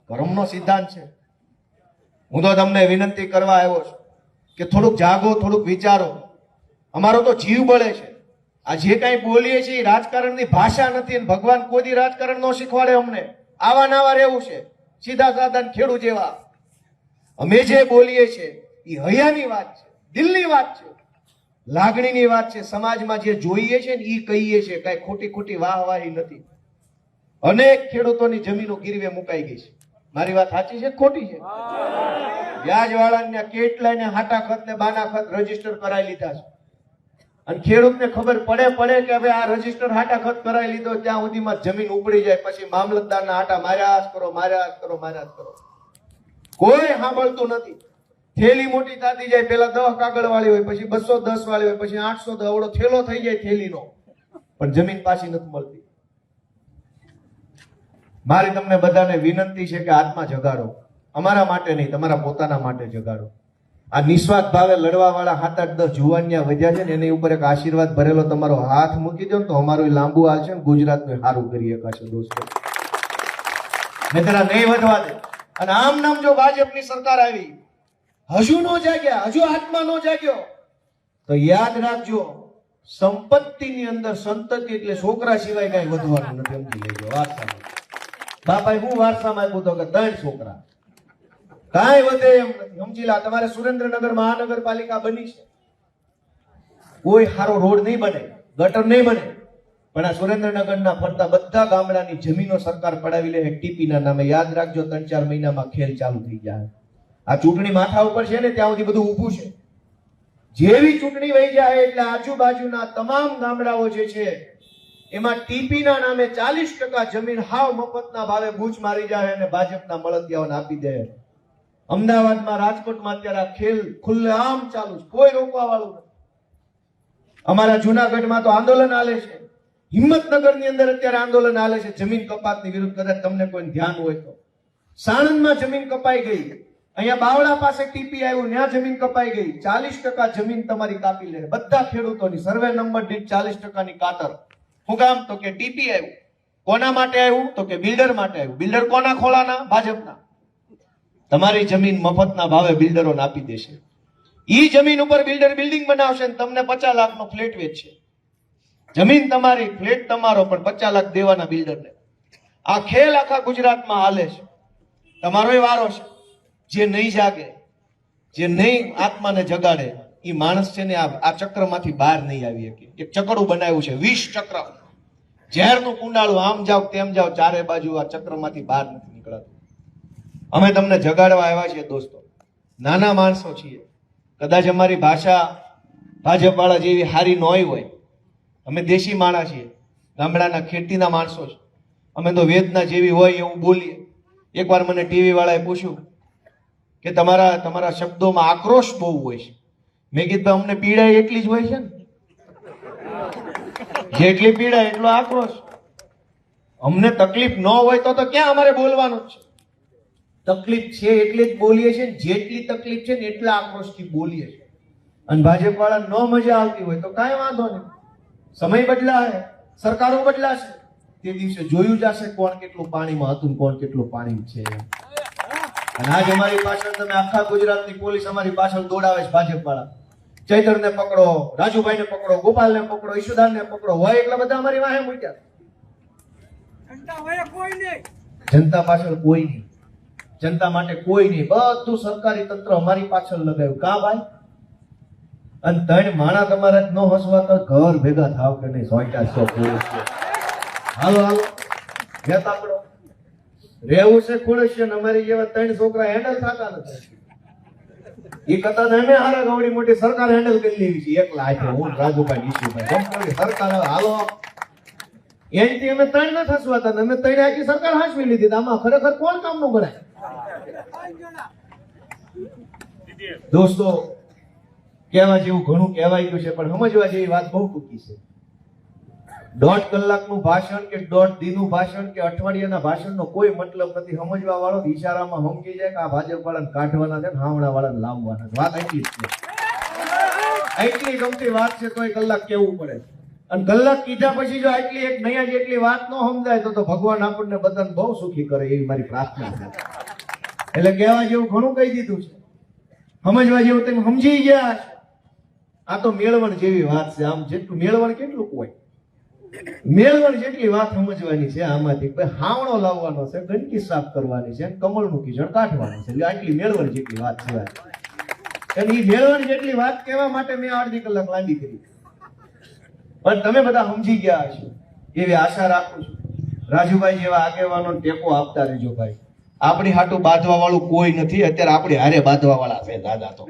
કર્મનો સિદ્ધાંત છે. હું તો તમને વિનંતી કરવા આવ્યો છું કે થોડુંક જાગો, થોડુંક વિચારો. અમારો તો જીવ બળે છે. આ જે કઈ બોલીએ છીએ રાજકારણની ભાષા નથી. ભગવાન કોઈ રાજકારણ નો શીખવાડે અમને. આવા નાવા રહેવું છે, સીધા સાધા ખેડૂત જેવા. અમે જે બોલીએ છીએ એ હૈયાની વાત છે, દિલની વાત છે, લાગણીની વાત છે. સમાજમાં જે જોઈએ છે ને એ કહીએ છીએ, કઈ ખોટી ખોટી વાહવાહી નથી. અનેક ખેડૂતોની જમીનો ગીરવે મુકાઈ ગઈ છે. મારી વાત સાચી છે ખોટી છે? વ્યાજવાળાને કેટલાયને હાટા ખત ને બાના ખત રજીસ્ટર કરાવી લીધા છે. અને ખેડૂતને ખબર પડે કે હવે આ રજીસ્ટર હાટા ખત કરાવી લીધો ત્યાં સુધીમાં જમીન ઉપડી જાય, પછી મામલતદારના હાટા માર્યા જ કરો, માર્યા જ કરો, માર્યા જ કરો. કોઈ સાંભળતું નથી. થેલી મોટી થતી જાય, પેલા 10 કાગળ વાળી હોય, પછી 210 વાળી હોય, પછી 800 અવળો થેલો થઈ જાય થેલીનો, પણ જમીન પાછી નથી મળતી. મારી તમને બધાને વિનંતી છે કે આત્મા જગાડો. અમારા માટે નહીં, તમારા પોતાના માટે જગાડો. આ નિસ્વાર્થ ભાવે લડવા વાળા 7-8-10 જુવાનિયા વધ્યા છે ને, એની ઉપર એક આશીર્વાદ ભરેલો તમારો હાથ મૂકી દો ને તો અમારું લાંબુ હાલશે ને ગુજરાતનું સારું કરી શકાશે દોસ્તો. નહીંતર નહીં વધવા દે. અને આમ નામ જો ભાજપની સરકાર આવી, હજુ નો જાગ્યા, હજુ આત્મા નો જાગ્યો, તો યાદ રાખજો સંપત્તિની અંદર સંતતિ એટલે છોકરા સિવાય કઈ વધવાનું નથી. સમજી લેજો. વારસામાં બાપાએ હું વારસામાં આપ્યું તો કે 3 છોકરા, કાંઈ વધે એમ નથી. સમજી લા, તમારે સુરેન્દ્રનગર મહાનગરપાલિકા બની છે, કોઈ સારો રોડ નહીં બને, ગટર નહીં બને, પણ આ સુરેન્દ્રનગરના ફરતા બધા ગામડાની જમીનો સરકાર પડાવી લે ટીપી ના નામે. યાદ રાખજો, 3-4 મહિનામાં ખેલ ચાલુ થઈ જાય. આ ચૂંટણી માથા ઉપર છે ને, ત્યાં સુધી બધું ઊભું છે. જેવી ચૂંટણી વહી જાય એટલે આજુબાજુના તમામ ગામડાઓ જે છે એમાં ટીપી ના નામે 40% જમીન હાવ મફતના ભાવે બૂચ મારી જાય અને ભાજપના મળતિયાઓને આપી દે. અમદાવાદમાં, રાજકોટમાં અત્યારે આ ખેલ ખુલ્લેઆમ ચાલુ છે, કોઈ રોકવા વાળું નથી. અમારા જુનાગઢમાં તો આંદોલન હાલે છે, હિંમતનગરની અંદર અત્યારે આંદોલન હાલે છે જમીન કપાતની વિરુદ્ધ. કદાચ તમને કોઈ ધ્યાન હોય તો સાણંદમાં જમીન કપાઈ ગઈ, અહીંયા બાવળા પાસે ટીપી આવ્યું, ત્યાં જમીન કપાઈ ગઈ. 40% જમીન તમારી કાપી લે બધા ખેડૂતોની. સર્વે નંબર દીઠ 40%ની કાતર. શું કામ? તો કે ટીપી આવ્યું. કોના માટે આવ્યું? તો કે બિલ્ડર માટે આવ્યું. બિલ્ડર કોના ખોળાના? ભાજપના. તમારી જમીન મફતના ભાવે બિલ્ડરોને આપી દેશે. ઈ જમીન ઉપર બિલ્ડર બિલ્ડિંગ બનાવશે ને તમને 50 લાખનો ફ્લેટ વેચશે. જમીન તમારી, ફ્લેટ તમારો, પણ 50 લાખ દેવાના બિલ્ડરને. આ ખેલ આખા ગુજરાતમાં હાલે છે. તમારો વારો છે. જે નહીં જાગે, જે નહીં આત્માને જગાડે, એ માણસ છે ને આ ચક્રમાંથી બહાર નહીં આવી શકે. એક ચકડું બનાવ્યું છે, 20 ચક્ર, ઝેરનું કુંડાળું, આમ જાવ તેમ જાવ, ચારે બાજુ આ ચક્રમાંથી બહાર નથી નીકળાતું. અમે તમને જગાડવા આવ્યા છીએ દોસ્તો. નાના માણસો છીએ, કદાચ અમારી ભાષા ભાજપ વાળા જેવી હારી ન હોય. અમે દેશી માણસ છીએ, ગામડાના ખેતીના માણસો છે. અમે તો વેદના જેવી હોય એવું બોલીએ. એકવાર મને ટીવી વાળાએ પૂછ્યું કે તમારા શબ્દોમાં આક્રોશ બહુ હોય છે. મેં કીધું અમને પીડા એટલી જ હોય છે ને, જેટલી પીડા એટલો આક્રોશ. અમને તકલીફ ન હોય તો ક્યાં અમારે બોલવાનું છે? તકલીફ છે એટલે જ બોલીએ છીએ, જેટલી તકલીફ છે ને એટલા આક્રોશથી બોલીએ છીએ. અને ભાજપ વાળા ન મજા આવતી હોય તો કાંઈ વાંધો નહીં, સમય બદલાશે, સરકારો બદલાશે, તે દિવસે જોયું જશે કોણ કેટલું પાણીમાં હતું, કોણ કેટલું પાણી છે. અને આજ અમારી પાછળ તમે આખા ગુજરાતની પોલીસ અમારી પાછળ દોડાવે છે ભાજપ વાળા. ચૈતરને પકડો, રાજુભાઈને પકડો, ગોપાલને પકડો, ઈશુદાનને પકડો, હોય એટલા બધા અમારી વાહે મૂક્યા. જનતા પાછળ કોઈ નહીં, જનતા માટે કોઈ નહીં, બધું સરકારી તંત્ર અમારી પાછળ લગાવ્યું. કા ભાઈ? અને 3 માણા તમારે ન હસવા તો ઘર ભેગા થાવ કે નહીં? સોંટ્યા છો પોલીસ. હાલો હાલો, જતા પડો. રહેવું છે ખુડશ, અમારી જેવા 3 છોકરા હેન્ડલ થતા નથી. એ કરતા અમે હારે ગવડી મોટી સરકાર હેન્ડલ કરી લેવી છે એકલા હાથે. હું રાજુભાઈ, ઈશુભાઈ, સરકાર હાલો એનથી અમે 3 ન થસવાતા, અમે 3 આખી સરકાર હાંસવી લીધી. આમાં ખરેખર કોણ કામનું ગણાય? દોસ્તો, કહેવા જેવું ઘણું કહેવાય ગયું છે, પણ સમજવા જેવી વાત બહુ ટૂંકી છે. 1.5 કલાકનું ભાષણ કે 1.5 દીનું ભાષણ કે અઠવાડિયાના ભાષણનો કોઈ મતલબ નથી. સમજવા વાળો ઈશારામાં સમજી જાય કે આ ભાજપ વાળાને કાઢવાના છે, હાવણા વાળાને લાવવાના છે. વાત એટલી જ છે. એટલી ગમતી વાત છે તોય કલાક કેવું પડે. અને કલાક કીધા પછી જો આટલી એક નયા જેટલી વાત ન સમજાય તો ભગવાન આપણને બધાને બહુ સુખી કરે એવી મારી પ્રાર્થના છે. એટલે કહેવા જેવું ઘણું કહી દીધું છે, સમજવા જેવું તમે સમજી ગયા. આ તો મેળવણ જેવી વાત છે. આમ જેટલું મેળવણ કેટલું હોય, મેળવણ જેટલી વાત સમજવાની છે. આમાંથી હાવણો લાવવાનો છે, ગંદકી સાફ કરવાની છે, કમળનું કિચડ કાઢવાનું છે. એટલે આટલી મેળવણ જેટલી વાત છે. અને એ મેળવણ જેટલી વાત કહેવા માટે મેં 1.5 કલાક લાંબી કરી, પણ તમે બધા સમજી ગયા હશો એવી આશા રાખું છું. રાજુભાઈ જેવા આગેવાનો ટેકો આપતા રહેજો ભાઈ. આપણી હાટું બાંધવા વાળું કોઈ નથી. અત્યારે આપણી હારે બાંધવા વાળા છે દાદા, તો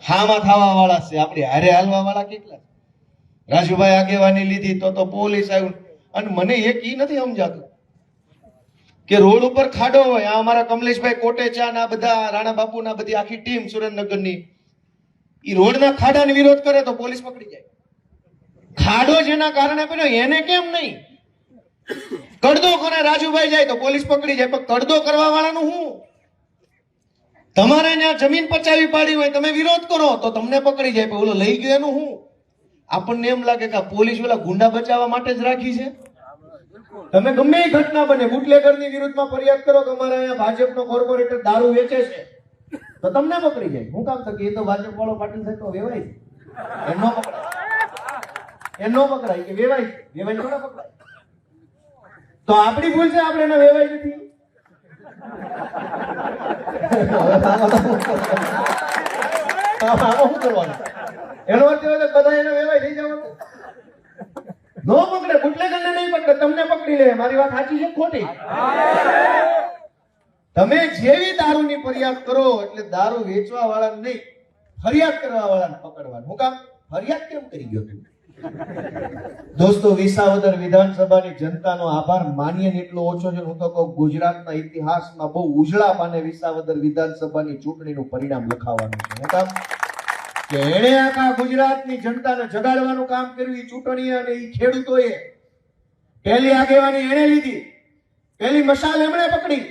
હામાં થવા વાળા છે. આપણી હારે હાલવા વાળા કેટલા? રાજુભાઈ આગેવાની લીધી તો પોલીસ આવ્યું. અને મને એક ઈ નથી સમજાતું કે રોડ ઉપર ખાડો હોય. આ અમારા કમલેશભાઈ કોટેચા ના બધા, રાણા બાપુ ના બધી આખી ટીમ સુરેન્દ્રનગરની, ઈ રોડના ખાડાનો વિરોધ કરે તો પોલીસ પકડી જાય. ખાડો જેના કારણે બન્યો એને કેમ નહીં? કડદો કોને રાજુભાઈ જાય તો પોલીસ પકડી જાય. પણ કડદો કરવા વાળાનું હું? તમારે ત્યાં જમીન પચાવી પાડી હોય, તમે વિરોધ કરો તો તમને પકડી જાય. પણ ઓલો લઈ ગયો એનું હું? આપણને એમ લાગે કે પોલીસ ઓલા ગુંડા બચાવવા માટે જ રાખી છે. તમે ગમે એ ઘટના બને, બુટલેગરની વિરુદ્ધમાં ફરિયાદ કરો કે અમારા અહીંયા ભાજપનો કોર્પોરેટર દારૂ વેચે છે તો તમને પકડી જાય. હું કામ? તો કે એ તો ભાજપ વાળો પાટીલ સાહેબ તો વેવાય, એનો પકડાય, એનો પકડાય કે વેવાય, વેવાય થોડા પકડાય. તો આપણી ભૂલ છે, આપણે એને વેવાય નથી. આમાં શું કરવાનું? એનો અર્થ એવો છે કે બધા એને વેવાય થઈ જવાનું. નો પકડે, બુટલેગરને નહીં પકડે, તમને પકડી લે. મારી વાત સાચી છે ખોટી? તમે જેવી દારૂની ફરિયાદ કરો એટલે દારૂ વેચવા વાળાને નહીં, ફરિયાદ કરવા વાળાને પકડવાનું. હું કામ? ફરિયાદ કેમ કરી ગયો તું? દોસ્તો, વિસાવદર વિધાનસભાની જનતાનો આભાર માનીએ ને એટલો ઓછો છે. હું તો કહું, ગુજરાતના ઇતિહાસમાં બહુ ઉજળા પાને વિસાવદર વિધાનસભાની ચૂંટણીનું પરિણામ લખાવાનું છે. હું કામ? કે એણે આખા ગુજરાતની જનતાને જગાડવાનું કામ કર્યું. એ ચૂંટણી અને એ ખેડૂતોએ પહેલી આગેવાની એણે લીધી, પહેલી મશાલ એમણે પકડી.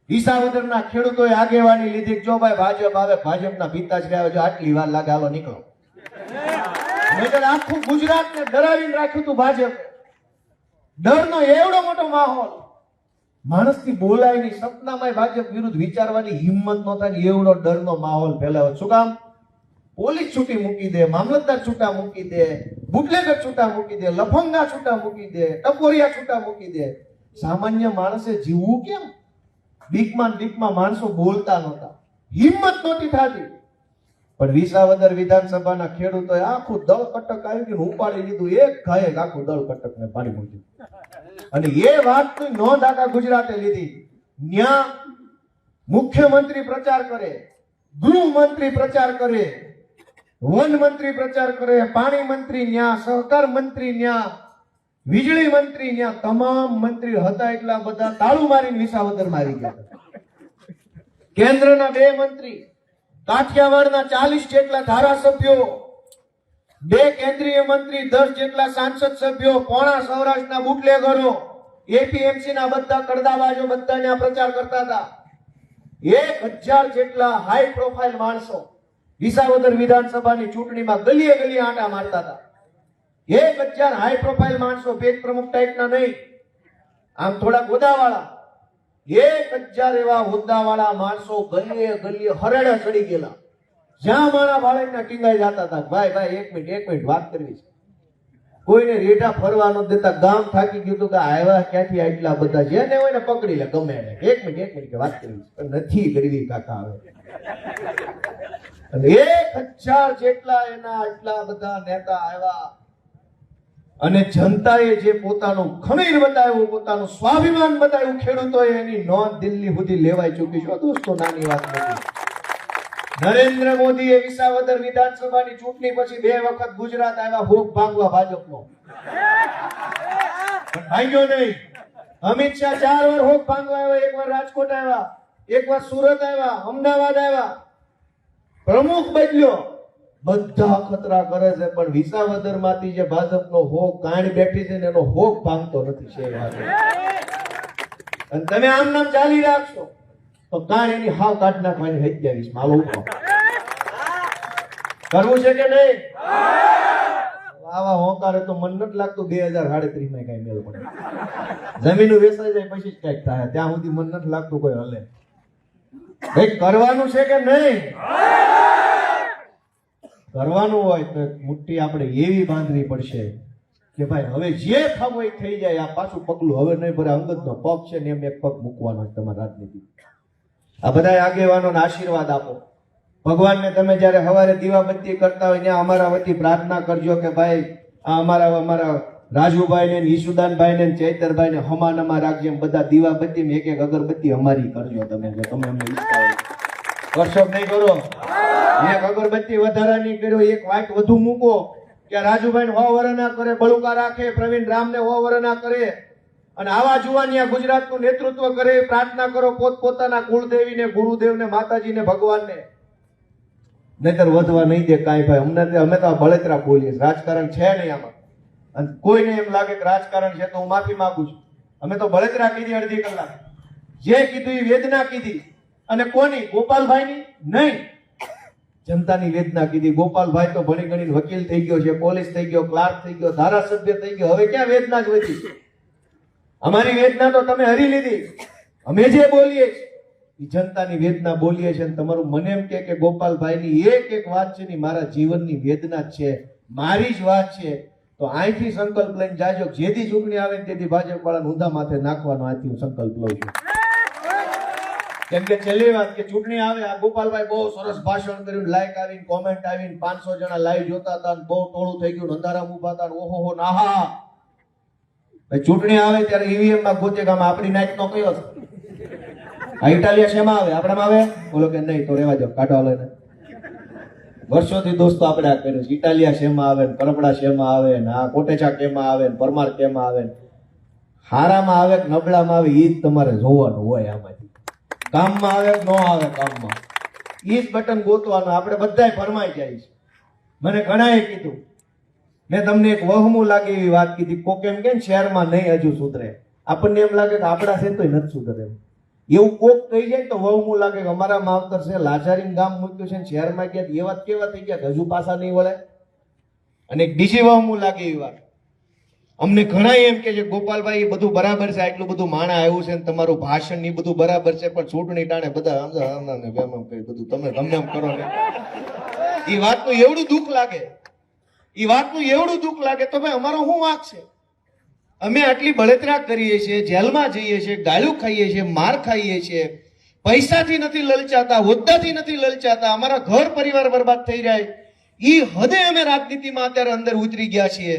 વિસાવદરના ખેડૂતોએ આગેવાની લીધી. જો ભાઈ ભાજપ આવે, ભાજપના પિતાશ્રી આવે, જો આટલી વાર લાગે, હાલો નીકળો. નહીંતર આખું ગુજરાતને ડરાવીને રાખ્યું હતું ભાજપ. ડરનો એવડો મોટો માહોલ, માણસથી બોલાય નહીં, સપનામાં ભાજપ વિરુદ્ધ વિચારવાની હિંમત ન થાય, એવડો ડરનો માહોલ ફેલાયો. શું કામ? પોલીસ છૂટી મૂકી દે, મામલતદાર છૂટા મૂકી દે, બુટલેગર છૂટા મૂકી દે, લફંગા છૂટા મૂકી દે, ટપોરિયા છૂટા મૂકી દે. સામાન્ય માણસે જીવવું કેમ? બીકમાં માણસો બોલતા નહોતા, હિંમત નહોતી થતી. પણ વિસાવદર વિધાનસભાના ખેડૂતોએ આખું દળ કટક આવી ગયું, ઉપાડી લીધું. એક ગાયે આખું દળ કટકને પાડી મૂક્યું. અને એ વાતની નોંધ આખા ગુજરાતે લીધી. ન્યા મુખ્યમંત્રી પ્રચાર કરે, ગૃહમંત્રી પ્રચાર કરે, વન મંત્રી પ્રચાર કરે, પાણી મંત્રી ન્યા, સહકાર મંત્રી ન્યા, વીજળી મંત્રી ન્યા, તમામ મંત્રી હતા એટલા બધા તાળું મારીને વિસાવદર મારી ગયા. કેન્દ્રના 2 મંત્રી, કાઠિયાવાડના 40 જેટલા ધારાસભ્યો, 2 કેન્દ્રીય મંત્રી, 10 જેટલા સાંસદ સભ્યો, પોણા સૌરાષ્ટ્રના બુટલેગરો, એપીએમસી ના બધા કરદાબાજો બધા ત્યાં પ્રચાર કરતા હતા. 1000 જેટલા હાઈ પ્રોફાઇલ માણસો વિસાવદર વિધાનસભાની ચૂંટણીમાં ગલીએ ગલીએ આંટા મારતા હતા. 1000 હાઈ પ્રોફાઇલ માણસો, પેજ પ્રમુખ ટાઈપના નહીં, આમ થોડા હોદ્દાવાળા. 1000 એવા હોદ્દાવાળા માણસો ગલીએ ગલીએ હરેડે ચડી ગયેલા. જ્યાં માણા ભાળીને ટીંગાઈ જતા હતા. ભાઈ એક મિનિટ વાત કરવી છે. કોઈને રેઢા ફરવા ન દેતા. ગામ થાકી ગયું હતું કે આવ્યા ક્યાંથી આટલા બધા, જેને હોય ને પકડી લે ગમે એને. એક મિનિટ કે વાત કરવી છે, નથી કરવી કાકા. આવે 1000 જેટલા એના આટલા બધા નેતા આવ્યા અને જનતાએ જે પોતાનું ખમીર બતાવ્યું, પોતાનું સ્વાભિમાન બતાવ્યું, ખેડૂતોએ એની નોંધ દિલ્હી સુધી લેવાઈ ચૂકી છે. દોસ્તો, નાની વાત નથી. નરેન્દ્ર મોદીએ વિસાવદર વિધાનસભાની ચૂંટણી પછી 2 વખત ગુજરાત આવ્યા હોક ભાંગવા ભાજપનો, પણ ભાગ્યો નહીં. અમિત શાહ 4 વાર હોક ભાંગવા આવ્યા. 1 વાર રાજકોટ આવ્યા, 1 વાર સુરત આવ્યા, અમદાવાદ આવ્યા, પ્રમુખ બદલ્યો. બધા ખતરા કરે છે, પણ વિસાવદર માંથી જે ભાજપનો હોક કાંડ બેઠી છે ને એનો હોક ભાંગતો નથી છે. અને તમે આમ નામ ચાલી રાખશો તો કાંડ એની હાવ કાઢ નાખવાની 27 માં ઉઠો. કરવું છે કે નહીં? આવા હોકારે તો મન નથી લાગતું 2037 માં કઈ મેળ પડે. જમીન વેચાઈ જાય પછી જ કઈક થાય, ત્યાં સુધી મન નથી લાગતું કોઈ હલે. ભાઈ કરવાનું છે કે નહીં? કરવાનું હોય તો મુઠ્ઠી આપણે એવી બાંધવી પડશે કે ભાઈ હવે જે થવું એ થઈ જાય. આ પાછું પગલું હવે નહીં ભરે. અંગતનો પગ છે ને એમ એક પગ મૂકવાનો છે તમારી રાજનીતિ. આ બધા આગેવાનોને આશીર્વાદ આપો. ભગવાનને તમે જયારે સવારે દીવાબત્તી કરતા હોય ત્યાં અમારા વતી પ્રાર્થના કરજો કે ભાઈ આ અમારા રાજુભાઈ ને ઈશુદાનભાઈ ને ચૈતરભાઈ ને હમાનમાં રાખજો. બધા દીવાબત્તી એક અગરબત્તી અમારી કરજો. તમે જો તમે અમને ઈચ્છતા હોય વર્ષો નહીં કરો, એક અગરબત્તી વધારાની કર્યો, 1 વાટ વધુ મૂકો કે રાજુભાઈ ને 100 વર્ષ ના કરે, બળુકા રાખે, પ્રવીણ રામ ને 100 વર્ષ ના કરે. અને આવા જુવાનિયા ગુજરાતનું નેતૃત્વ કરે. પ્રાર્થના કરો પોતપોતાના કુળદેવી ને, ગુરુદેવ ને, માતાજી ને, ભગવાન ને. નહીતર વધવા નહીં દે કાંઈ ભાઈ. અમે તો બળતરા બોલીએ, રાજકારણ છે નહીં આમાં. અને કોઈને એમ લાગે કે રાજકારણ છે તો હું માફી માંગુ છું. અમે તો બળતરા કીધી અડધી કલાક. જે કીધું એ વેદના કીધી. અને કોની? ગોપાલભાઈની નહીં, જનતાની વેદના કીધી. ગોપાલભાઈ તો ભણી ગણીને વકીલ થઈ ગયો છે, પોલીસ થઈ ગયો, ક્લાર્ક થઈ ગયો, ધારાસભ્ય થઈ ગયો. હવે ક્યાં વેદના જ વધી? અમારી વેદના તો તમે હરી લીધી. અમે જે બોલીએ જનતાની વેદના બોલીએ છીએ. તમારું મને એમ કે ગોપાલભાઈની એક વાત છે ને મારા જીવનની વેદના જ છે, મારી જ વાત છે. તો અહીંથી સંકલ્પ લઈને જાજો. જેથી ચૂંટણી આવે તેથી ભાજપ વાળાને ઊંધા માથે નાખવાનો આજથી હું સંકલ્પ લઉં છું. કેમ કે છેલ્લી વાત કે ચૂંટણી આવે, આ ગોપાલભાઈ બહુ સરસ ભાષણ કર્યું, લાઈક આવીને કોમેન્ટ આવીને 500 જણા લાઈવ જોતા હતા, બહુ ટોળું થઈ ગયું, અંધારામાં ઊભા હતા, ઓહો નાહા. ચૂંટણી આવે ત્યારે ઈવીએમ માં ગોતે ગામ આપણી નાઈટ નો કયો છે? આ ઇટાલિયા શેમાં આવે? આપણામાં આવે? બોલો કે નહીં, તો રેવા દો, કાઢો હાલો એને. વર્ષોથી દોસ્તો આપણે આ કર્યું છે. ઇટાલિયા શેમાં આવે, કરપડા શેમાં આવે, ને આ કોટેચા કેમાં આવે, ને પરમાર કેમાં આવે, હારામાં આવે કે નબળામાં આવે, ઈ જ તમારે જોવાનું હોય. આમાંથી કામમાં આવે કે ન આવે, કામમાં ઈ જ બટન ગોતવાનું. આપણે બધાય ફરમાઈ જાય છે. મને ઘણાએ કીધું, મેં તમને એક વહમું લાગે એવી વાત કીધી. કોક એમ કે શહેરમાં નહીં હજુ સુધરે, આપણને એમ લાગે કે આપણા છે તોય નથી સુધરે. એવું કોક થઈ જાય તો વહમું લાગે કે અમારા માવતર છે લાચારીન ગામ મૂક્યું છે, શહેરમાં ગયા એવા કેવા થઈ ગયા હજુ પાછા નહીં વળે. અને એક બીજી વહમું લાગે એવી વાત, અમને ઘણા એમ કે છે ગોપાલભાઈ બધું બરાબર છે, આટલું બધું માણા આવ્યું છે, તમારું ભાષણ ની બધું બરાબર છે, પણ ચૂંટણી ટાણે બધા બધું તમે ગમે એમ કરો ને. એ વાતનું એવડું દુઃખ લાગે, એ વાતનું એવડું દુઃખ લાગે. તો ભાઈ અમારો શું વાંક છે? અમે આટલી બળતરા કરીએ છીએ, જેલમાં જઈએ છીએ, ગાળું ખાઈએ છીએ, માર ખાઈએ છીએ, પૈસાથી નથી લલચાતા, હોદ્દાથી નથી લલચાતા, અમારા ઘર પરિવાર બરબાદ થઈ જાય. એ હદે અમે રાજનીતિમાં અત્યારે અંદર ઉતરી ગયા છીએ.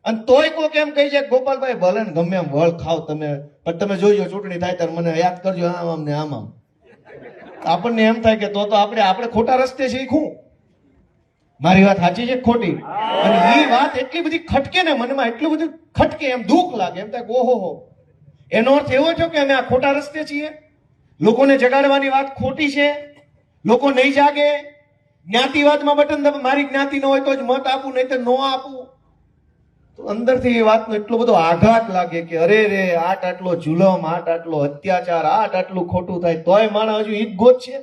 અને તોય કોઈ કેમ કહી જાય ગોપાલભાઈ ભલે ને ગમે એમ વળ ખાવ તમે, પણ તમે જોજો ચૂંટણી થાય ત્યારે મને યાદ કરજો આમ આમ ને આમ આમ. આપણને એમ થાય કે તો આપણે ખોટા રસ્તે શીખું. મારી વાત સાચી છે ખોટી? અને એ વાત એટલી બધી ખટકે ને મનમાં, એટલું બધું ખટકે, એમ દુઃખ લાગે, એમ થાય ઓહો. એનો અર્થ એવો છે કે અમે આ ખોટા રસ્તે છીએ, લોકોને જગાડવાની વાત ખોટી છે, લોકો નહીં જાગે, જ્ઞાતિવાદમાં બટન મારી જ્ઞાતિ ન હોય તો જ મત આપું, નહીં તો ન આપું. તો અંદરથી એ વાતનો એટલો બધો આઘાત લાગે કે અરે રે, આટલો જુલમ, આટલો અત્યાચાર, આટલું ખોટું થાય તોય માણસ હજુ ઈ જ ગોત છે,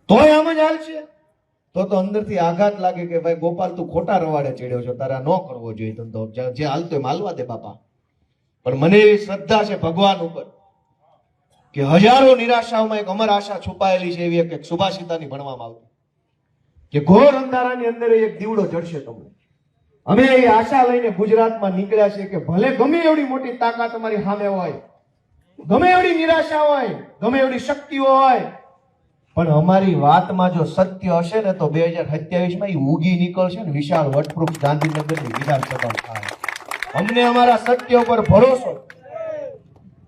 તોય આમ જ હાલ છે. તો અંદરથી આઘાત લાગે કે ભાઈ ગોપાલ તું ખોટા રવાડે ચડ્યો છો, તારા ન કરવો જોઈએ ધંધો, જે હાલતો એમ હાલવા દે બાપા. પણ મને એવી શ્રદ્ધા છે ભગવાન ઉપર કે હજારો નિરાશાઓમાં એક અમર આશા છુપાયેલી છે. એવી એક સુભાષિતાની ભણવામાં આવતી કે ઘોર અંધારાની અંદર એક દીવડો જડશે તમને. અમે એ આશા લઈને ગુજરાતમાં નીકળ્યા છે કે ભલે ગમે એવડી મોટી તાકાત અમારી સામે હોય, ગમે એવડી નિરાશા હોય, ગમે એવડી શક્તિઓ હોય, પણ અમારી વાતમાં જો સત્ય હશે ને તો 2027માં એ ઉગી નીકળશે ને વિશાળ વટવૃક્ષ ગાંધીનગરની વિધાનસભા થાય. અમને અમારા સત્ય ઉપર ભરોસો,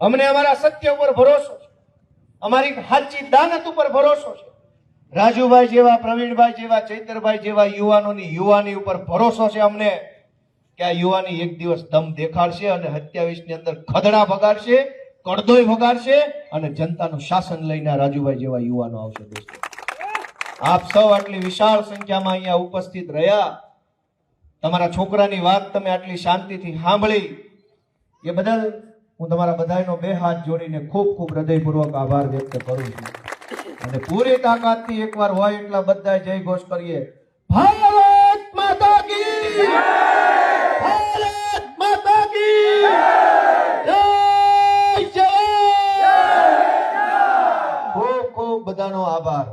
અમને અમારા સત્ય ઉપર ભરોસો છે, અમારી સાચી દાનત ઉપર ભરોસો છે. રાજુભાઈ જેવા, પ્રવીણભાઈ જેવા, ચૈતરભાઈ જેવા યુવાનોની યુવાની ઉપર ભરોસો છે અમને કે આ યુવાની એક દિવસ દમ દેખાડશે અને 27ની અંદર ખદડા ભગાડશે, કડદોય ભગાડશે અને જનતાનું શાસન લઈને રાજુભાઈ જેવા યુવાનો આવશે. દોસ્તો, આપ સૌ આટલી વિશાળ સંખ્યામાં અહીંયા ઉપસ્થિત રહ્યા, તમારા છોકરાની વાત તમે આટલી શાંતિથી સાંભળી, એ બદલ હું તમારા બધાનો બે હાથ જોડીને ખૂબ ખૂબ હૃદયપૂર્વક આભાર વ્યક્ત કરું છું. અને પૂરી તાકાતથી એકવાર હોય એટલા બધા જય ઘોષ કરીએ, ભારત માતા કી જય, ભારત માતા કી જય. ખૂબ ખૂબ બધાનો આભાર.